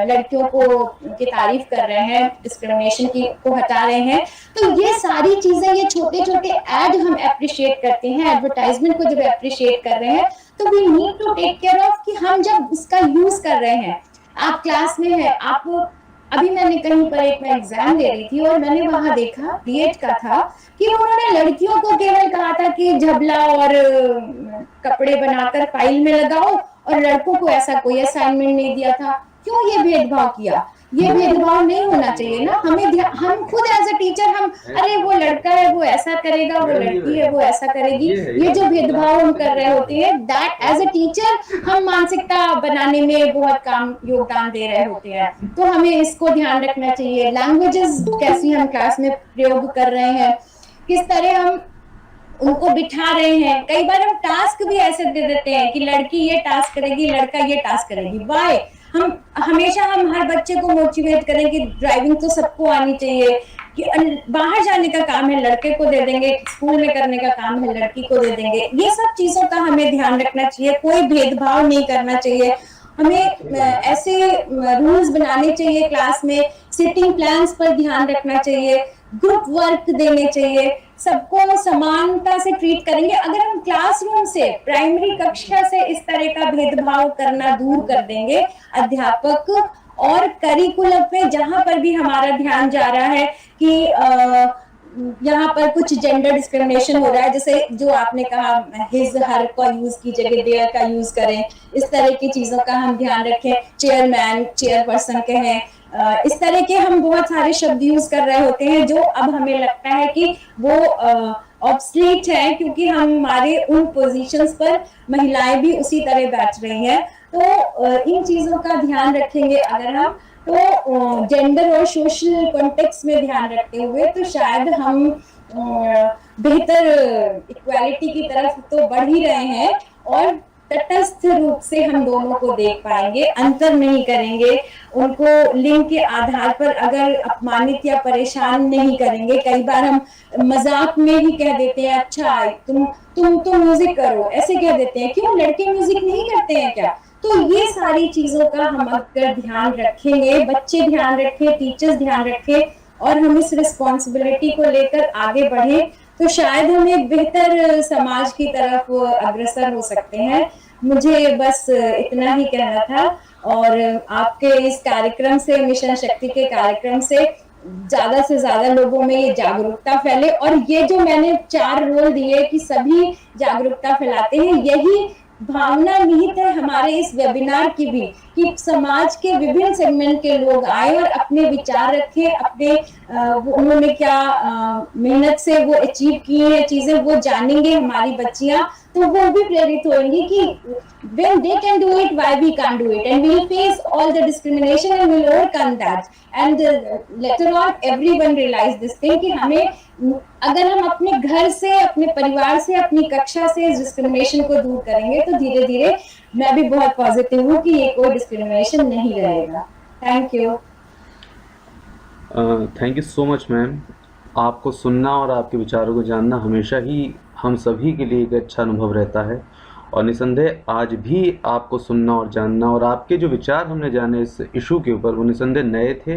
लड़कियों को की तारीफ कर रहे हैं, डिस्क्रिमिनेशन की को हटा रहे हैं। तो ये सारी चीजें, ये छोटे छोटे एड हम अप्रिशिएट करते हैं, एडवर्टाइजमेंट को जब अप्रिशिएट कर रहे हैं, तो we need to take care of कि हम जब इसका यूज कर रहे हैं, आप क्लास में है, आप अभी मैंने कहीं पर एक मैं एग्जाम दे रही थी और मैंने वहां देखा बीएड का था कि उन्होंने लड़कियों को केवल कहा था कि झबला और कपड़े बनाकर फाइल में लगाओ, और लड़कों को ऐसा कोई असाइनमेंट नहीं दिया था। क्यों ये भेदभाव किया? ये भेदभाव नहीं होना चाहिए ना। हम खुद एज अ टीचर हम अरे वो लड़का है वो ऐसा करेगा, वो लड़की है वो ऐसा करेगी, ये जो भेदभाव हम कर रहे होते हैं, दैट एज अ टीचर हम मानसिकता बनाने में बहुत काम योगदान दे रहे होते हैं। तो हमें इसको ध्यान रखना चाहिए। लैंग्वेजेस कैसी हम क्लास में प्रयोग कर रहे हैं, किस तरह हम उनको बिठा रहे हैं। कई बार हम टास्क भी ऐसे दे देते हैं कि लड़की ये टास्क करेगी, लड़का ये टास्क करेगी। वाई? हम हमेशा हम हर बच्चे को मोटिवेट करें कि ड्राइविंग तो सबको आनी चाहिए, कि बाहर जाने का काम है लड़के को दे देंगे, स्कूल में करने का काम है लड़की को दे देंगे। ये सब चीजों का हमें ध्यान रखना चाहिए, कोई भेदभाव नहीं करना चाहिए। हमें ऐसे रूल्स बनाने चाहिए क्लास में, सिटिंग प्लान्स पर ध्यान रखना चाहिए, ग्रुप वर्क देने चाहिए, सबको समानता से ट्रीट करेंगे। अगर हम क्लासरूम से, प्राइमरी कक्षा से इस तरह का भेदभाव करना दूर कर देंगे, अध्यापक और करिकुलम पे जहां पर भी हमारा ध्यान जा रहा है कि यहाँ पर कुछ जेंडर डिस्क्रिमिनेशन हो रहा है, जैसे जो आपने कहा हिज हर का यूज की जगह देयर का यूज करें, इस तरह की चीजों का हम ध्यान रखें। चेयरमैन चेयरपर्सन कहें, इस तरह के हम बहुत सारे शब्द यूज कर रहे होते हैं जो अब हमें लगता है कि वो ऑब्सलीट है, क्योंकि हमारे उन पोजीशंस पर महिलाएं भी उसी तरह बैठ रही हैं। तो इन चीजों का ध्यान रखेंगे अगर हम, तो जेंडर और सोशल कॉन्टेक्स्ट में ध्यान रखते हुए तो शायद हम बेहतर इक्वालिटी की तरफ तो बढ़ ही रहे हैं, और तटस्थ रूप से हम दोनों को देख पाएंगे, अंतर नहीं करेंगे, उनको लिंग के आधार पर अगर अपमानित या परेशान नहीं करेंगे। कई बार हम मजाक में ही कह देते हैं अच्छा तुम म्यूजिक करो, ऐसे कह देते हैं, क्यों लड़के म्यूजिक नहीं करते हैं क्या? तो ये सारी चीजों का हम अगर ध्यान रखेंगे, बच्चे ध्यान रखें, टीचर्स ध्यान रखें, और हम इस रिस्पॉन्सिबिलिटी को लेकर आगे बढ़े, तो शायद हम एक बेहतर समाज की तरफ अग्रसर हो सकते हैं। मुझे बस इतना ही कहना था, और आपके इस कार्यक्रम से, मिशन शक्ति के कार्यक्रम से ज्यादा से ज्यादा लोगों में ये जागरूकता फैले। और ये जो मैंने 4 रोल दिए कि सभी जागरूकता फैलाते हैं, यही भावना निहित है हमारे इस वेबिनार की भी, कि समाज के विभिन्न सेगमेंट के लोग आए और अपने विचार रखें, अपने उन्होंने क्या मेहनत से वो अचीव की है चीजें, वो जानेंगे हमारी बच्चियां, तो वो भी प्रेरित होंगी कि when they can do it, why we can't do it, and we'll face all the discrimination and we'll overcome that, and later on everyone realize this thing कि हमें, अगर हम अपने घर से, अपने परिवार से, अपनी कक्षा से इस डिस्क्रिमिनेशन को दूर करेंगे तो धीरे धीरे मैं भी बहुत पॉजिटिव हूँ कि ये कोई डिस्क्रिमिनेशन नहीं रहेगा। Thank you. Thank you so much ma'am. आपको सुनना और आपके विचारों को जानना हमेशा ही हम सभी के लिए एक अच्छा अनुभव रहता है, और निसंदेह आज भी आपको सुनना और जानना और आपके जो विचार हमने जाने इस इशू के ऊपर, वो निसंदेह नए थे,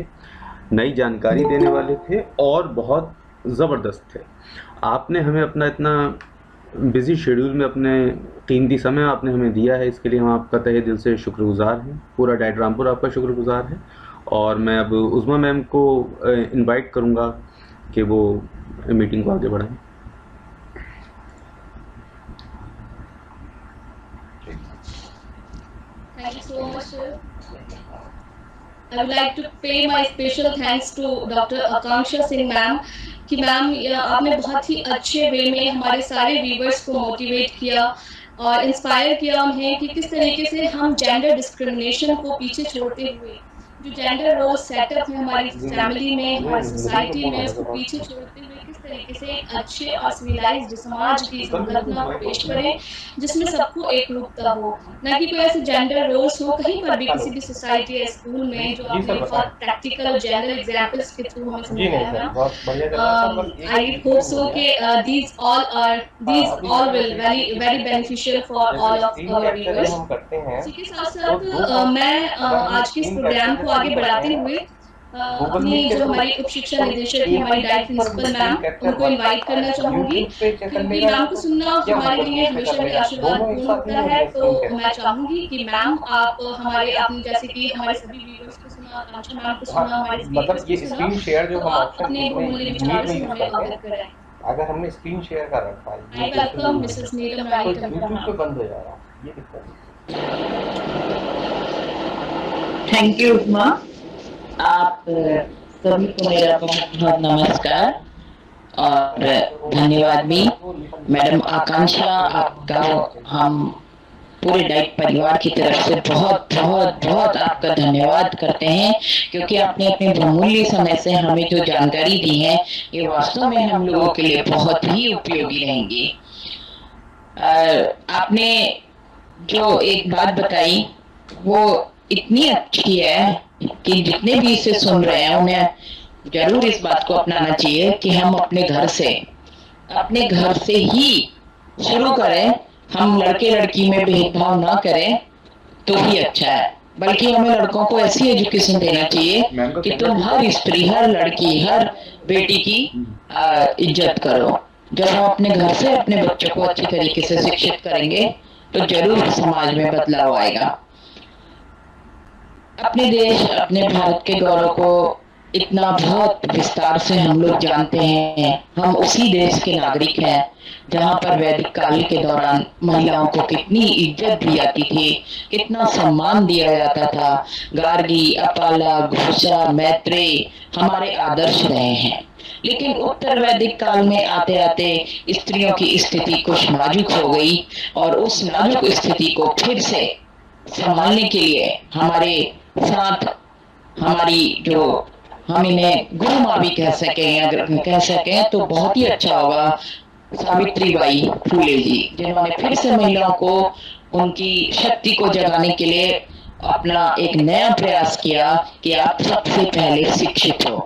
नई जानकारी देने वाले थे और बहुत ज़बरदस्त थे। आपने हमें अपना इतना बिज़ी शेड्यूल में अपने कीमती समय आपने हमें दिया है, इसके लिए हम आपका तहे दिल से शुक्रगुजार हैं। पूरा डाइट रामपुर आपका शुक्रगुजार है। और मैं अब उज़मा मैम को इनवाइट करूँगा कि वो मीटिंग को आगे बढ़ाएं। Thank you so much, sir. I would like to pay my special thanks to Dr. Akanksha Singh ma'am कि मैम आपने बहुत ही अच्छे वे में हमारे सारे व्यूवर्स को मोटिवेट किया और इंस्पायर किया उन्हें कि किस तरीके से हम जेंडर डिस्क्रिमिनेशन को पीछे छोड़ते हुए जो जेंडर रोल सेटअप है हमारी फैमिली में, हमारी सोसाइटी में, उसको पीछे छोड़ते हुए किस तरीके से एक अच्छे और सिविलाइज्ड समाज की संकल्पना को पेश करें जिसमें सबको एक रूपता हो, न कि कोई ऐसे जेंडर रोल्स हो कहीं पर भी किसी भी सोसाइटी या स्कूल में, जो आपने बहुत प्रैक्टिकल जेंडर एग्जांपल्स के थ्रू हमें समझाया। आई होप सो कि these all will very beneficial for all of our viewers। इसी के साथ साथ मैं आज के इस प्रोग्राम को आगे बढ़ाते हुए अपनी जो हमारी उप शिक्षा निदेशक है, हमारी डाइट प्रिंसिपल मैम, उनको इनवाइट करना चाहूंगी क्योंकि मैम को सुनना हमारे लिए हमेशा भी आशीर्वाद पूर्ण होता है। तो मैं चाहूंगी कि मैम आप हमारे, आपने जैसे कि हमारे सभी व्यूअर्स को सुना, आकांक्षा मैम को सुना, हमारे मतलब ये स्क्रीन शेयर जो हम ऑप्शन अपने बहुमूल्य विचार से हमें अवगत कराएं। अगर हमने स्क्रीन शेयर कर रखा है, I welcome Mrs Neelam Rani YouTube पे बंद हो जा रहा है, ये दिक्कत है। Thank you Uma. आप सभी को मेरा बहुत बहुत नमस्कार और धन्यवाद भी। मैडम आकांक्षा, आपका हम पूरे डाइट परिवार की तरफ से बहुत बहुत बहुत आपका धन्यवाद करते हैं क्योंकि आपने अपने बहुमूल्य समय से हमें जो जानकारी दी है ये वास्तव में हम लोगों के लिए बहुत ही उपयोगी रहेंगी। आपने जो एक बात बताई वो इतनी अच्छी है कि जितने भी इसे सुन रहे हैं उन्हें जरूर इस बात को अपनाना चाहिए कि हम अपने घर से ही शुरू करें। हम लड़के लड़की में भेदभाव ना करें तो ही अच्छा है, बल्कि हमें लड़कों को ऐसी एजुकेशन देना चाहिए कि तुम हर स्त्री, हर लड़की, हर बेटी की इज्जत करो। जब हम अपने घर से अपने बच्चों को अच्छी तरीके से शिक्षित करेंगे तो जरूर समाज में बदलाव आएगा। अपने देश, अपने भारत के गौरव को इतना बहुत विस्तार से हम लोग जानते हैं। हम उसी देश के नागरिक हैं जहाँ पर वैदिक काल के दौरान महिलाओं को कितनी इज्जत दी जाती थी, कितना सम्मान दिया जाता था। गार्गी, अपाला, घोषा, मैत्रेय हमारे आदर्श रहे हैं, लेकिन उत्तर वैदिक काल में आते आते स्त्रियों की स्थिति कुछ नाजुक हो गई और उस नाजुक स्थिति को फिर से संभालने के लिए हमारे साथ हमारी जो हम इन्हें गुरु माँ भी कह सकें, अगर कह सकें तो बहुत ही अच्छा होगा, सावित्रीबाई फूले जी, जिन्होंने फिर से महिलाओं को उनकी शक्ति को जगाने के लिए अपना एक नया प्रयास किया कि आप सबसे पहले शिक्षित हो,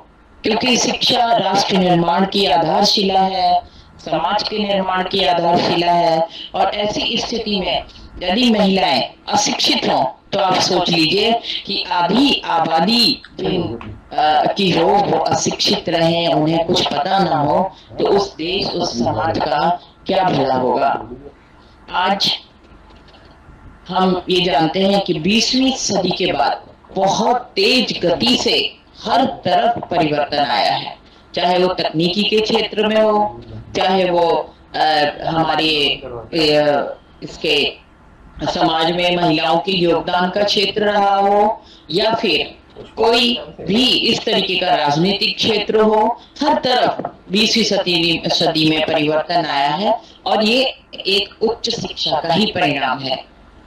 क्योंकि शिक्षा राष्ट्र निर्माण की आधारशिला है, समाज के निर्माण की आधारशिला है। और ऐसी स्थिति में यदि महिलाएं अशिक्षित हों तो आप सोच लीजिए कि आधी आबादी की लोग वो अशिक्षित रहे, उन्हें कुछ पता ना हो, तो उस देश, उस समाज का क्या भला होगा। आज हम ये जानते हैं कि 20वीं सदी के बाद बहुत तेज गति से हर तरफ परिवर्तन आया है, चाहे वो तकनीकी के क्षेत्र में हो, चाहे वो हमारे इसके समाज में महिलाओं के योगदान का क्षेत्र रहा हो, या फिर कोई भी इस तरीके का राजनीतिक क्षेत्र हो, हर तरफ 20वीं सदी में परिवर्तन आया है और ये एक उच्च शिक्षा का ही परिणाम है।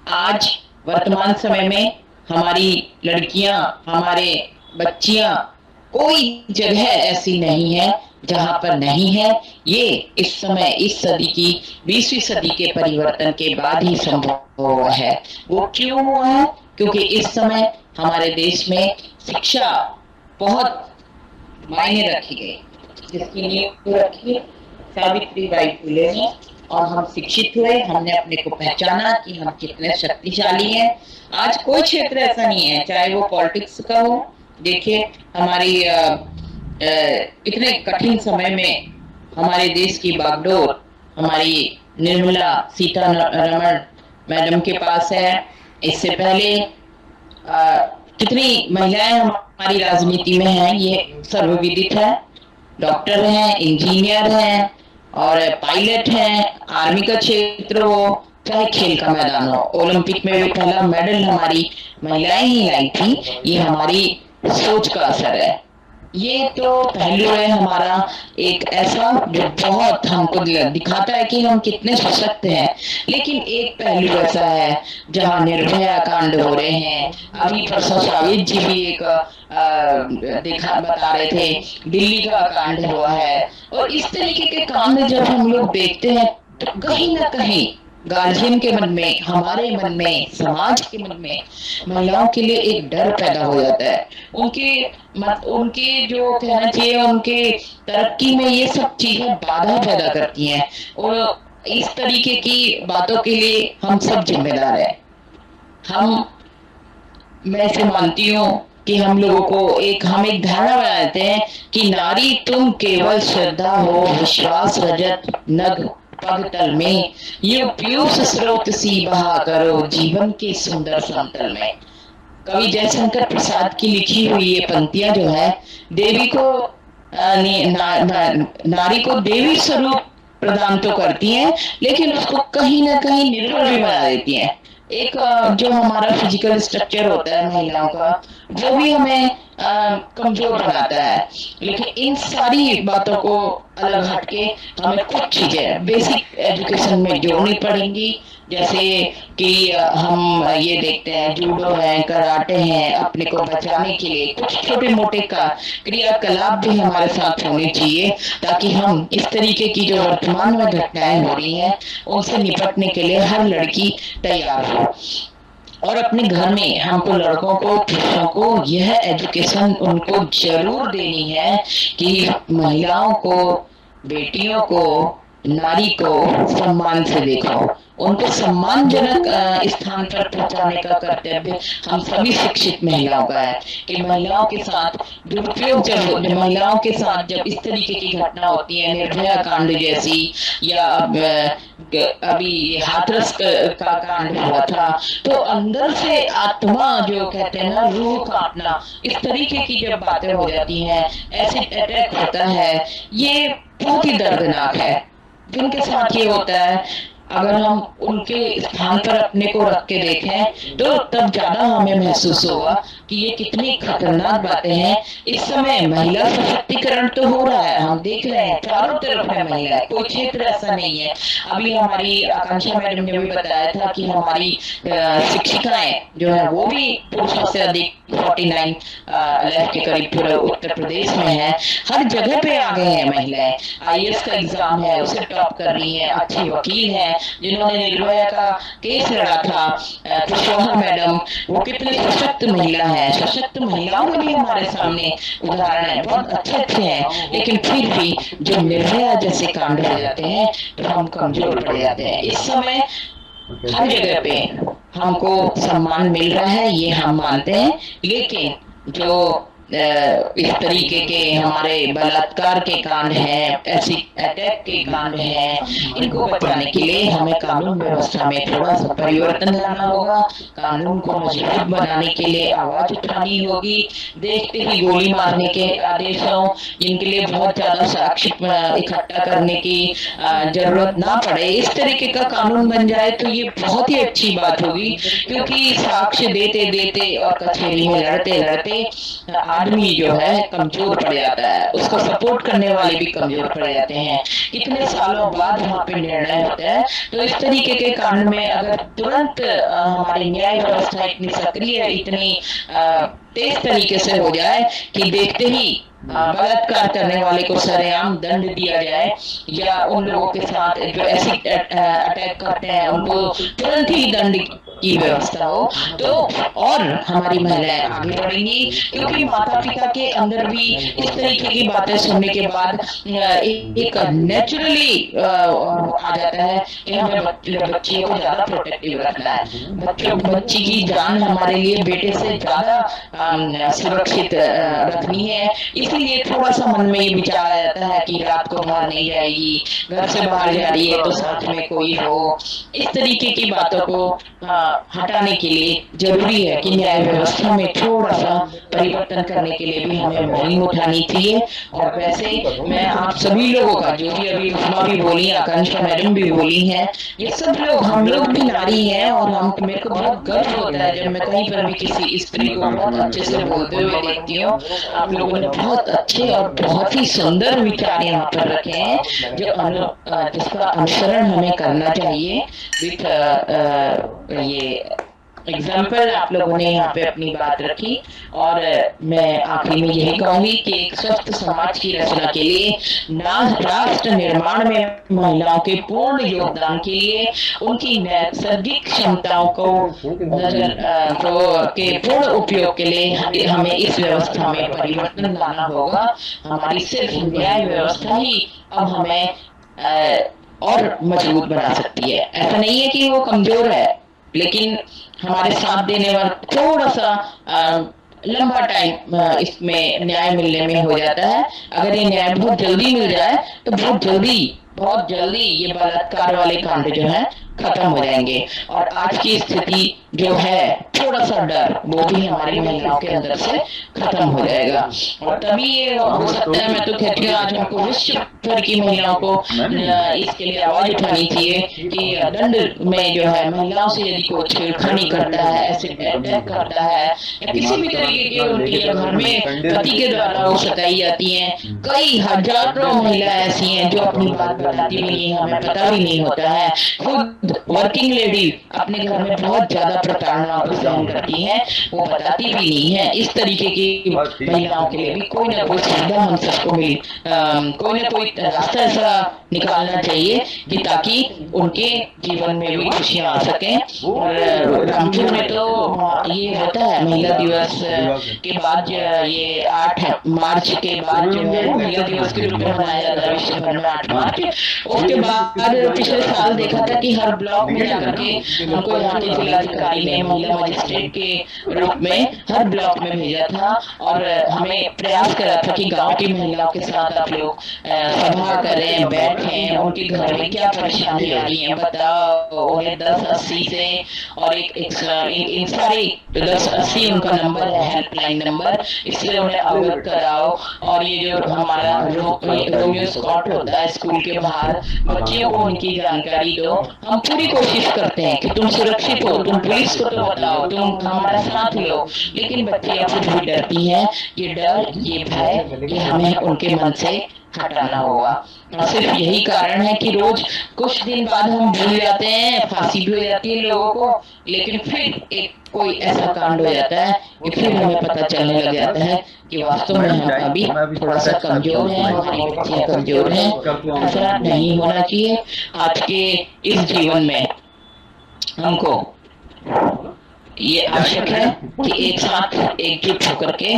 आज वर्तमान समय में हमारी लड़कियां, हमारे बच्चियां, कोई जगह ऐसी नहीं है जहां पर नहीं है। ये इस समय, इस सदी की 20वीं सदी के परिवर्तन के बाद ही संभव हुआ है। वो क्यों हुआ है? क्योंकि इस समय हमारे देश में शिक्षा बहुत मायने रखी गई, जिसकी नींव रखी सावित्रीबाई फुले ने, और हम शिक्षित हुए, हमने अपने को पहचाना कि हम कितने शक्तिशाली हैं। आज कोई क्षेत्र ऐसा नहीं है, चाहे वो पॉलिटिक्स का हो। देखिए हमारी इतने कठिन समय में हमारे देश की बागडोर हमारी निर्मला सीतारमण मैडम के पास है। इससे पहले कितनी महिलाएं हमारी राजनीति में हैं, ये सर्वविदित है। डॉक्टर हैं, इंजीनियर हैं और पायलट हैं। आर्मी का क्षेत्र हो, चाहे खेल का मैदान हो, ओलंपिक में भी पहला मेडल हमारी महिलाएं ही लाई थी। ये हमारी सोच का असर है। ये तो पहलू है हमारा एक ऐसा जो बहुत हमको दिखाता है कि हम कितने सशक्त हैं। लेकिन एक पहलू ऐसा है जहां निर्भया कांड हो रहे हैं। अभी परसों जावेद जी भी एक बता रहे थे, दिल्ली का कांड हुआ है। और इस तरीके के कांड जब हम लोग देखते हैं तो कहीं ना कहीं गार्जियन के मन में, हमारे मन में, समाज के मन में महिलाओं के लिए एक डर पैदा हो जाता है। उनके जो कहना चाहिए, उनके तरक्की में ये सब चीजें बाधा पैदा करती हैं। और इस तरीके की बातों के लिए हम सब जिम्मेदार हैं। मैं इसे मानती हूँ कि हम लोगों को हम एक धारणा बनाते हैं कि नारी तुम केवल श्रद्धा हो, विश्वास रजत नग पग तल में, ये पीयूष स्रोत सी बहा करो जीवन के सुंदर समतल में। कवि जयशंकर प्रसाद की लिखी हुई ये पंक्तियां जो है, देवी को नारी को देवी स्वरूप प्रदान तो करती हैं, लेकिन उसको कहीं ना कहीं निर्बल भी बना देती हैं। एक जो हमारा फिजिकल स्ट्रक्चर होता है महिलाओं का, वो भी हमें कमजोर बनाता है। लेकिन इन सारी बातों को अलग हटके हमें कुछ चीजें बेसिक एजुकेशन में जोड़नी पड़ेंगी। जैसे कि हम ये देखते हैं, जूडो है, कराटे हैं, अपने को बचाने के लिए कुछ छोटे मोटे क्रियाकलाप भी हमारे साथ होने चाहिए, ताकि हम इस तरीके की जो वर्तमान में घटनाएं हो रही हैं उनसे निपटने के लिए हर लड़की तैयार हो। और अपने घर में हमको लड़कों को, पुरुषों को यह एजुकेशन उनको जरूर देनी है कि महिलाओं को, बेटियों को, नारी को सम्मान से देखो, उनको सम्मानजनक स्थान पर पहुंचाने का कर्तव्य हम सभी शिक्षित महिलाओं का है। कि महिलाओं के साथ दुरुपयोग जब महिलाओं के साथ जब इस तरीके की घटना होती है, निर्भया कांड जैसी, या अभी हाथरस का कांड हुआ था, तो अंदर से आत्मा जो कहते हैं ना, रूह कांपना, इस तरीके की जब बातें हो जाती हैं, एसिड अटैक होता है, ये बहुत ही दर्दनाक है। जिनके साथ ये होता है, अगर हम उनके स्थान पर अपने को रख के देखें तो तब ज्यादा हमें महसूस होगा कि ये कितनी खतरनाक बातें हैं। इस समय महिला सशक्तिकरण तो हो रहा है, हम देख रहे हैं चारों तरफ है महिला, कोई क्षेत्र ऐसा नहीं है। अभी हमारी आकांक्षा मैडम ने भी बताया था कि हमारी शिक्षिकाएं जो है वो भी पुरुषों से अधिक 49 लाख के करीब पूरे उत्तर प्रदेश में है। हर जगह पे आ गए हैं महिलाएं। IAS का एग्जाम है, उसे टॉप कर रही है। अच्छी वकील है जिन्होंने निर्भया का केस लड़ा था, कुशवाहा मैडम, वो कितनी सशक्त महिला है। सशक्त महिलाओं के भी हमारे सामने उदाहरण है, बहुत अच्छे हैं। लेकिन फिर भी जो निर्भया जैसे कांड हो जाते हैं तो हम कमजोर पड़ जाते हैं। इस समय हर जगह पे हमको सम्मान मिल रहा है, ये हम मानते हैं। लेकिन जो इस तरीके के हमारे बलात्कार के कांड हैं, ऐसी अटैक के कांड हैं, इनको बचाने के लिए हमें कानून व्यवस्था में थोड़ा सा परिवर्तन लाना होगा। कानून को मजबूत बनाने के लिए आवाज उठानी होगी। देखते ही गोली मारने के आदेश हों, इनके लिए बहुत ज्यादा साक्ष्य इकट्ठा करने की जरूरत ना पड़े, इस तरीके का कानून बन जाए तो ये बहुत ही अच्छी बात होगी। क्योंकि साक्ष्य देते देते और कचहरी में लड़ते लड़ते आदमी जो है कमजोर पड़ जाता है, उसको सपोर्ट करने वाले भी कमजोर पड़ जाते हैं। कितने सालों बाद वहाँ पे निर्णय होता है। तो इस तरीके के कांड में अगर तुरंत हमारी न्याय व्यवस्था इतनी सक्रिय, इतनी तेज तरीके से हो जाए कि देखते ही बलात्कार करने वाले को सरेआम दंड दिया जाए, या उन लोगों के साथ जो ऐसी अटैक करते हैं उनको तुरंत ही दंड की व्यवस्था हो, तो और हमारी महिलाएं आगे बढ़ेंगी। क्योंकि माता पिता के अंदर भी इस तरीके की बातें सुनने के बाद एक नेचुरली आ जाता है कि हमें बच्चे को ज्यादा प्रोटेक्टिव रखना है, बच्ची की जान हमारे लिए बेटे से ज्यादा सुरक्षित रखनी है। इसलिए थोड़ा सा मन में ये विचार आ जाता है कि रात को बाहर नहीं जाएगी, घर से बाहर जा रही है तो साथ में कोई हो। इस तरीके की बातों को हटाने के लिए जरूरी है कि न्याय व्यवस्था में थोड़ा सा परिवर्तन करने के लिए भी हमें मुहिम उठानी चाहिए। और वैसे मैं आप सभी लोगों का, जो भी अभी उस्मा भी बोली, आकांक्षा मैडम भी बोली हैं, ये सब लोग, हम लोग भी नारी हैं और हम, मेरे को बहुत गर्व होता है जब मैं कहीं पर भी किसी स्त्री को बहुत अच्छे से बोलते हुए देखती हूँ। आप लोगों ने बहुत अच्छे और बहुत ही सुंदर विचार यहाँ पर रखे हैं, जिसका अनुसरण हमें करना चाहिए। विथ ये एग्जाम्पल आप लोगों ने यहाँ पे अपनी बात रखी। और मैं आखिरी में यही कहूंगी कि एक स्वस्थ समाज की रचना के लिए, राष्ट्र निर्माण में महिलाओं के पूर्ण योगदान के लिए, उनकी नैसर्गिक क्षमताओं को के पूर्ण उपयोग के लिए हमें इस व्यवस्था में परिवर्तन लाना होगा। हमारी सिर्फ न्याय व्यवस्था ही अब हमें और मजबूत बना सकती है। ऐसा नहीं है कि वो कमजोर है, लेकिन हमारे साथ देने वाला थोड़ा सा लंबा टाइम इसमें न्याय मिलने में हो जाता है। अगर ये न्याय बहुत जल्दी मिल जाए तो बहुत जल्दी ये बलात्कार वाले कांड जो है खत्म हो जाएंगे। और आज की स्थिति जो है, थोड़ा सा डर, वो भी हमारी महिलाओं के अंदर से खत्म हो जाएगा। और तभी ये हो सकता है, मैं तो कहती हूँ आज हमको विश्व भर की महिलाओं को इसके लिए आवाज उठानी चाहिए कि दंड में जो है महिलाओं से यदि कोई छेड़खानी करता है, ऐसे अटैक करता है, या किसी भी तरीके के उनके घर में पति के द्वारा वो सताई जाती हैं, कई हजारों महिलाएं ऐसी हैं जो अपनी बात बताती भी नहीं, हमें पता भी नहीं होता है। खुद वर्किंग लेडी अपने घर में बहुत ज्यादा प्रताड़ना को सहन करती हैं, वो बताती भी नहीं है। इस तरीके की महिलाओं के लिए भी कोई ना कोई सुविधा हम सबको मिली, कोई ना कोई रास्ता ऐसा निकालना चाहिए कि ताकि उनके जीवन में भी खुशियां आ सकें। और रामपुर में तो ये होता है महिला दिवस के बाद, ये 8 मार्च के बाद जो है महिला दिवस के रूप में मनाया जाता है विश्व भर में 8 मार्च। उसके बाद पिछले साल देखा था कि हर ब्लॉक में जाकर के हमको यहाँ के जिलाधिकारी ने महिला मजिस्ट्रेट के रूप में हर ब्लॉक में भेजा था, और हमें प्रयास करा था कि गांव की महिलाओं के साथ आप लोग सभा करें, बैठें, उनके घर में क्या परेशानी आ रही है बताओ, उन्हें 1080 से और इन सारे 1080 उनका नंबर है, हेल्पलाइन नंबर, इससे उन्हें अवगत कराओ। और ये जो हमारा रोमियो स्कॉट होता है स्कूल के बाहर, बच्चियों को उनकी जानकारी दो। हम पूरी कोशिश करते हैं कि तुम सुरक्षित हो, तुम पुलिस को तो बताओ, तुम हमारा साथ लो, लेकिन बच्चियां फिर भी डरती हैं। ये डर, ये भय, ये हमें उनके मन से हटाना होगा। और सिर्फ यही कारण है कि रोज कुछ दिन बाद हम भूल जाते हैं, फांसी भी हो जाती है लोगों को, लेकिन फिर एक कोई ऐसा कांड हो जाता है कि फिर हमें पता चलने लग जाता है कि वास्तव में हम अभी थोड़ा सा कमजोर हैं, हमारी बच्चियां कमजोर हैं। ऐसा नहीं होना चाहिए। आज के इस जीवन में हमको ये आवश्यक है कि एक साथ एकजुट होकर के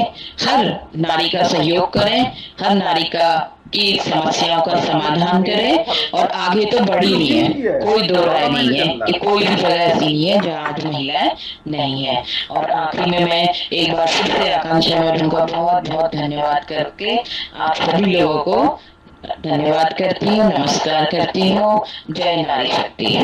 हर नारी का सहयोग करें, हर नारी का की समस्याओं का समाधान करे और आगे तो बढ़ी नहीं है, कोई दो राय नहीं है कि कोई भी जगह ऐसी नहीं है जहाँ आज महिलाएं नहीं है। और आखिरी में मैं एक बार फिर से आकांक्षा मैडम का बहुत बहुत धन्यवाद करके आप सभी लोगों को धन्यवाद करती हूँ, नमस्कार करती हूँ। जय नारी शक्ति।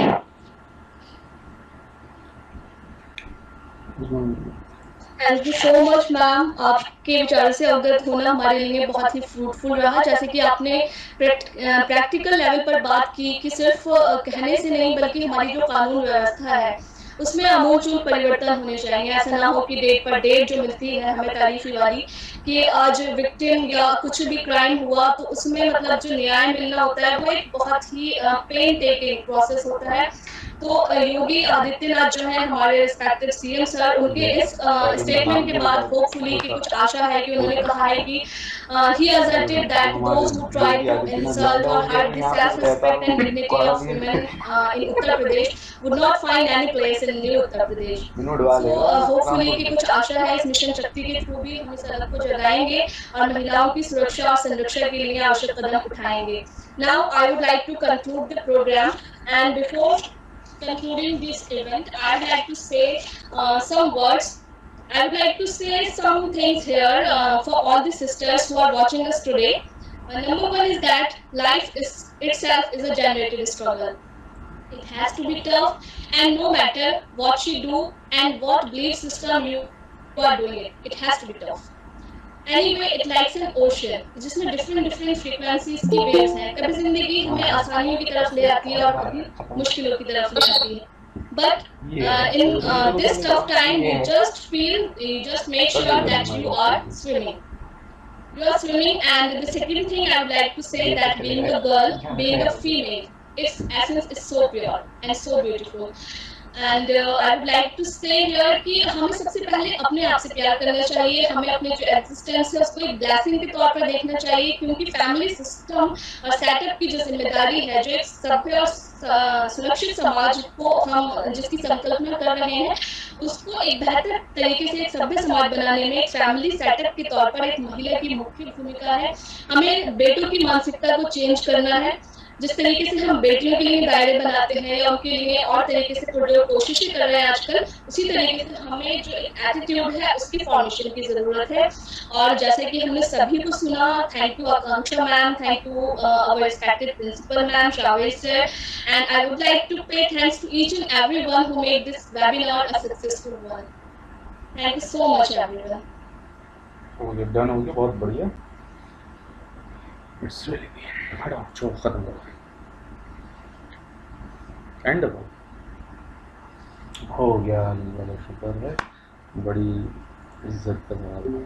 Thank you so much ma'am. आपके विचारों से अवगत होना हमारे लिए बहुत ही फ्रूटफुल रहा। जैसे कि आपने प्रैक्टिकल लेवल पर बात की कि सिर्फ कहने से नहीं बल्कि हमारी जो कानून व्यवस्था है उसमें आमूलचूल परिवर्तन होने चाहिए। ऐसा ना हो कि डेट पर डेट जो मिलती है हमें तारीफी वाली कि आज विक्टिम या कुछ भी क्राइम हुआ तो उसमें मतलब जो न्याय मिलना होता है वो एक बहुत ही पेन टेकिंग प्रोसेस होता है। तो योगी आदित्यनाथ जो है हमारे रिस्पेक्टेड सीएम सर, उनके इस स्टेटमेंट के बाद होपफुली कि कुछ आशा है कि उन्होंने कहा है कि he asserted that those who try to insult or hurt the self-respect and dignity of women in Uttar Pradesh would not find any place in New Uttar Pradesh. So hopefully कि कुछ आशा है इस मिशन शक्ति के through भी हम इस अलग को जगाएंगे और महिलाओं की सुरक्षा और संरक्षण के लिए आवश्यक कदम उठाएंगे। Now I would like to conclude the program, and before concluding this event, I would like to say some words. I would like to say some things here for all the sisters who are watching us today. Number one is that life is itself is a generated struggle. It has to be tough, and no matter what you do and what belief system you are doing it has to be tough. Anyway, it likes an ocean, जिसमें different frequencies की waves हैं। कभी जिंदगी हमें आसानियों की तरफ ले आती है और कभी मुश्किलों की तरफ ले आती है। But in this tough time, you just make sure that you are swimming. You are swimming, and the second thing I would like to say that being a girl, being a female, its essence is so pure and so beautiful. And I would like to say here कि हमें सबसे पहले अपने आप से प्यार करना चाहिए। हमें अपने जो एग्जिस्टेंस है उसको एक ब्लेसिंग के तौर पर देखना चाहिए, क्योंकि फैमिली सिस्टम और सेटअप की जो जिम्मेदारी है, जो एक सभ्य और सुरक्षित समाज को हम जिसकी संकल्पना कर रहे हैं, उसको एक बेहतर तरीके से एक सभ्य समाज बनाने में एक फैमिली सेटअप के तौर पर एक महिला की मुख्य भूमिका है। हमें बेटों की मानसिकता को चेंज करना है। जिस तरीके से हम बेटियों के लिए दायरे बनाते हैं या उनके लिए और तरीके से जो कोशिशें कर रहे हैं आजकल, उसी तरीके से हमें जो एटीट्यूड है उसकी फॉर्मेशन की जरूरत है। और जैसे कि हमने सभी को सुना, thank you Akanksha ma'am, thank you our respected principal ma'am Shaved sir, and I would like to pay thanks to each and everyone who made this webinar a successful one. Thank you so much everyone. हो गया, done हो गया, बहुत बढ़िया। It's really बड़ा चौक खत्म हो गया। एंड हो गया, अल्लाह का शुक्र है, बड़ी इज्जत करने वाला।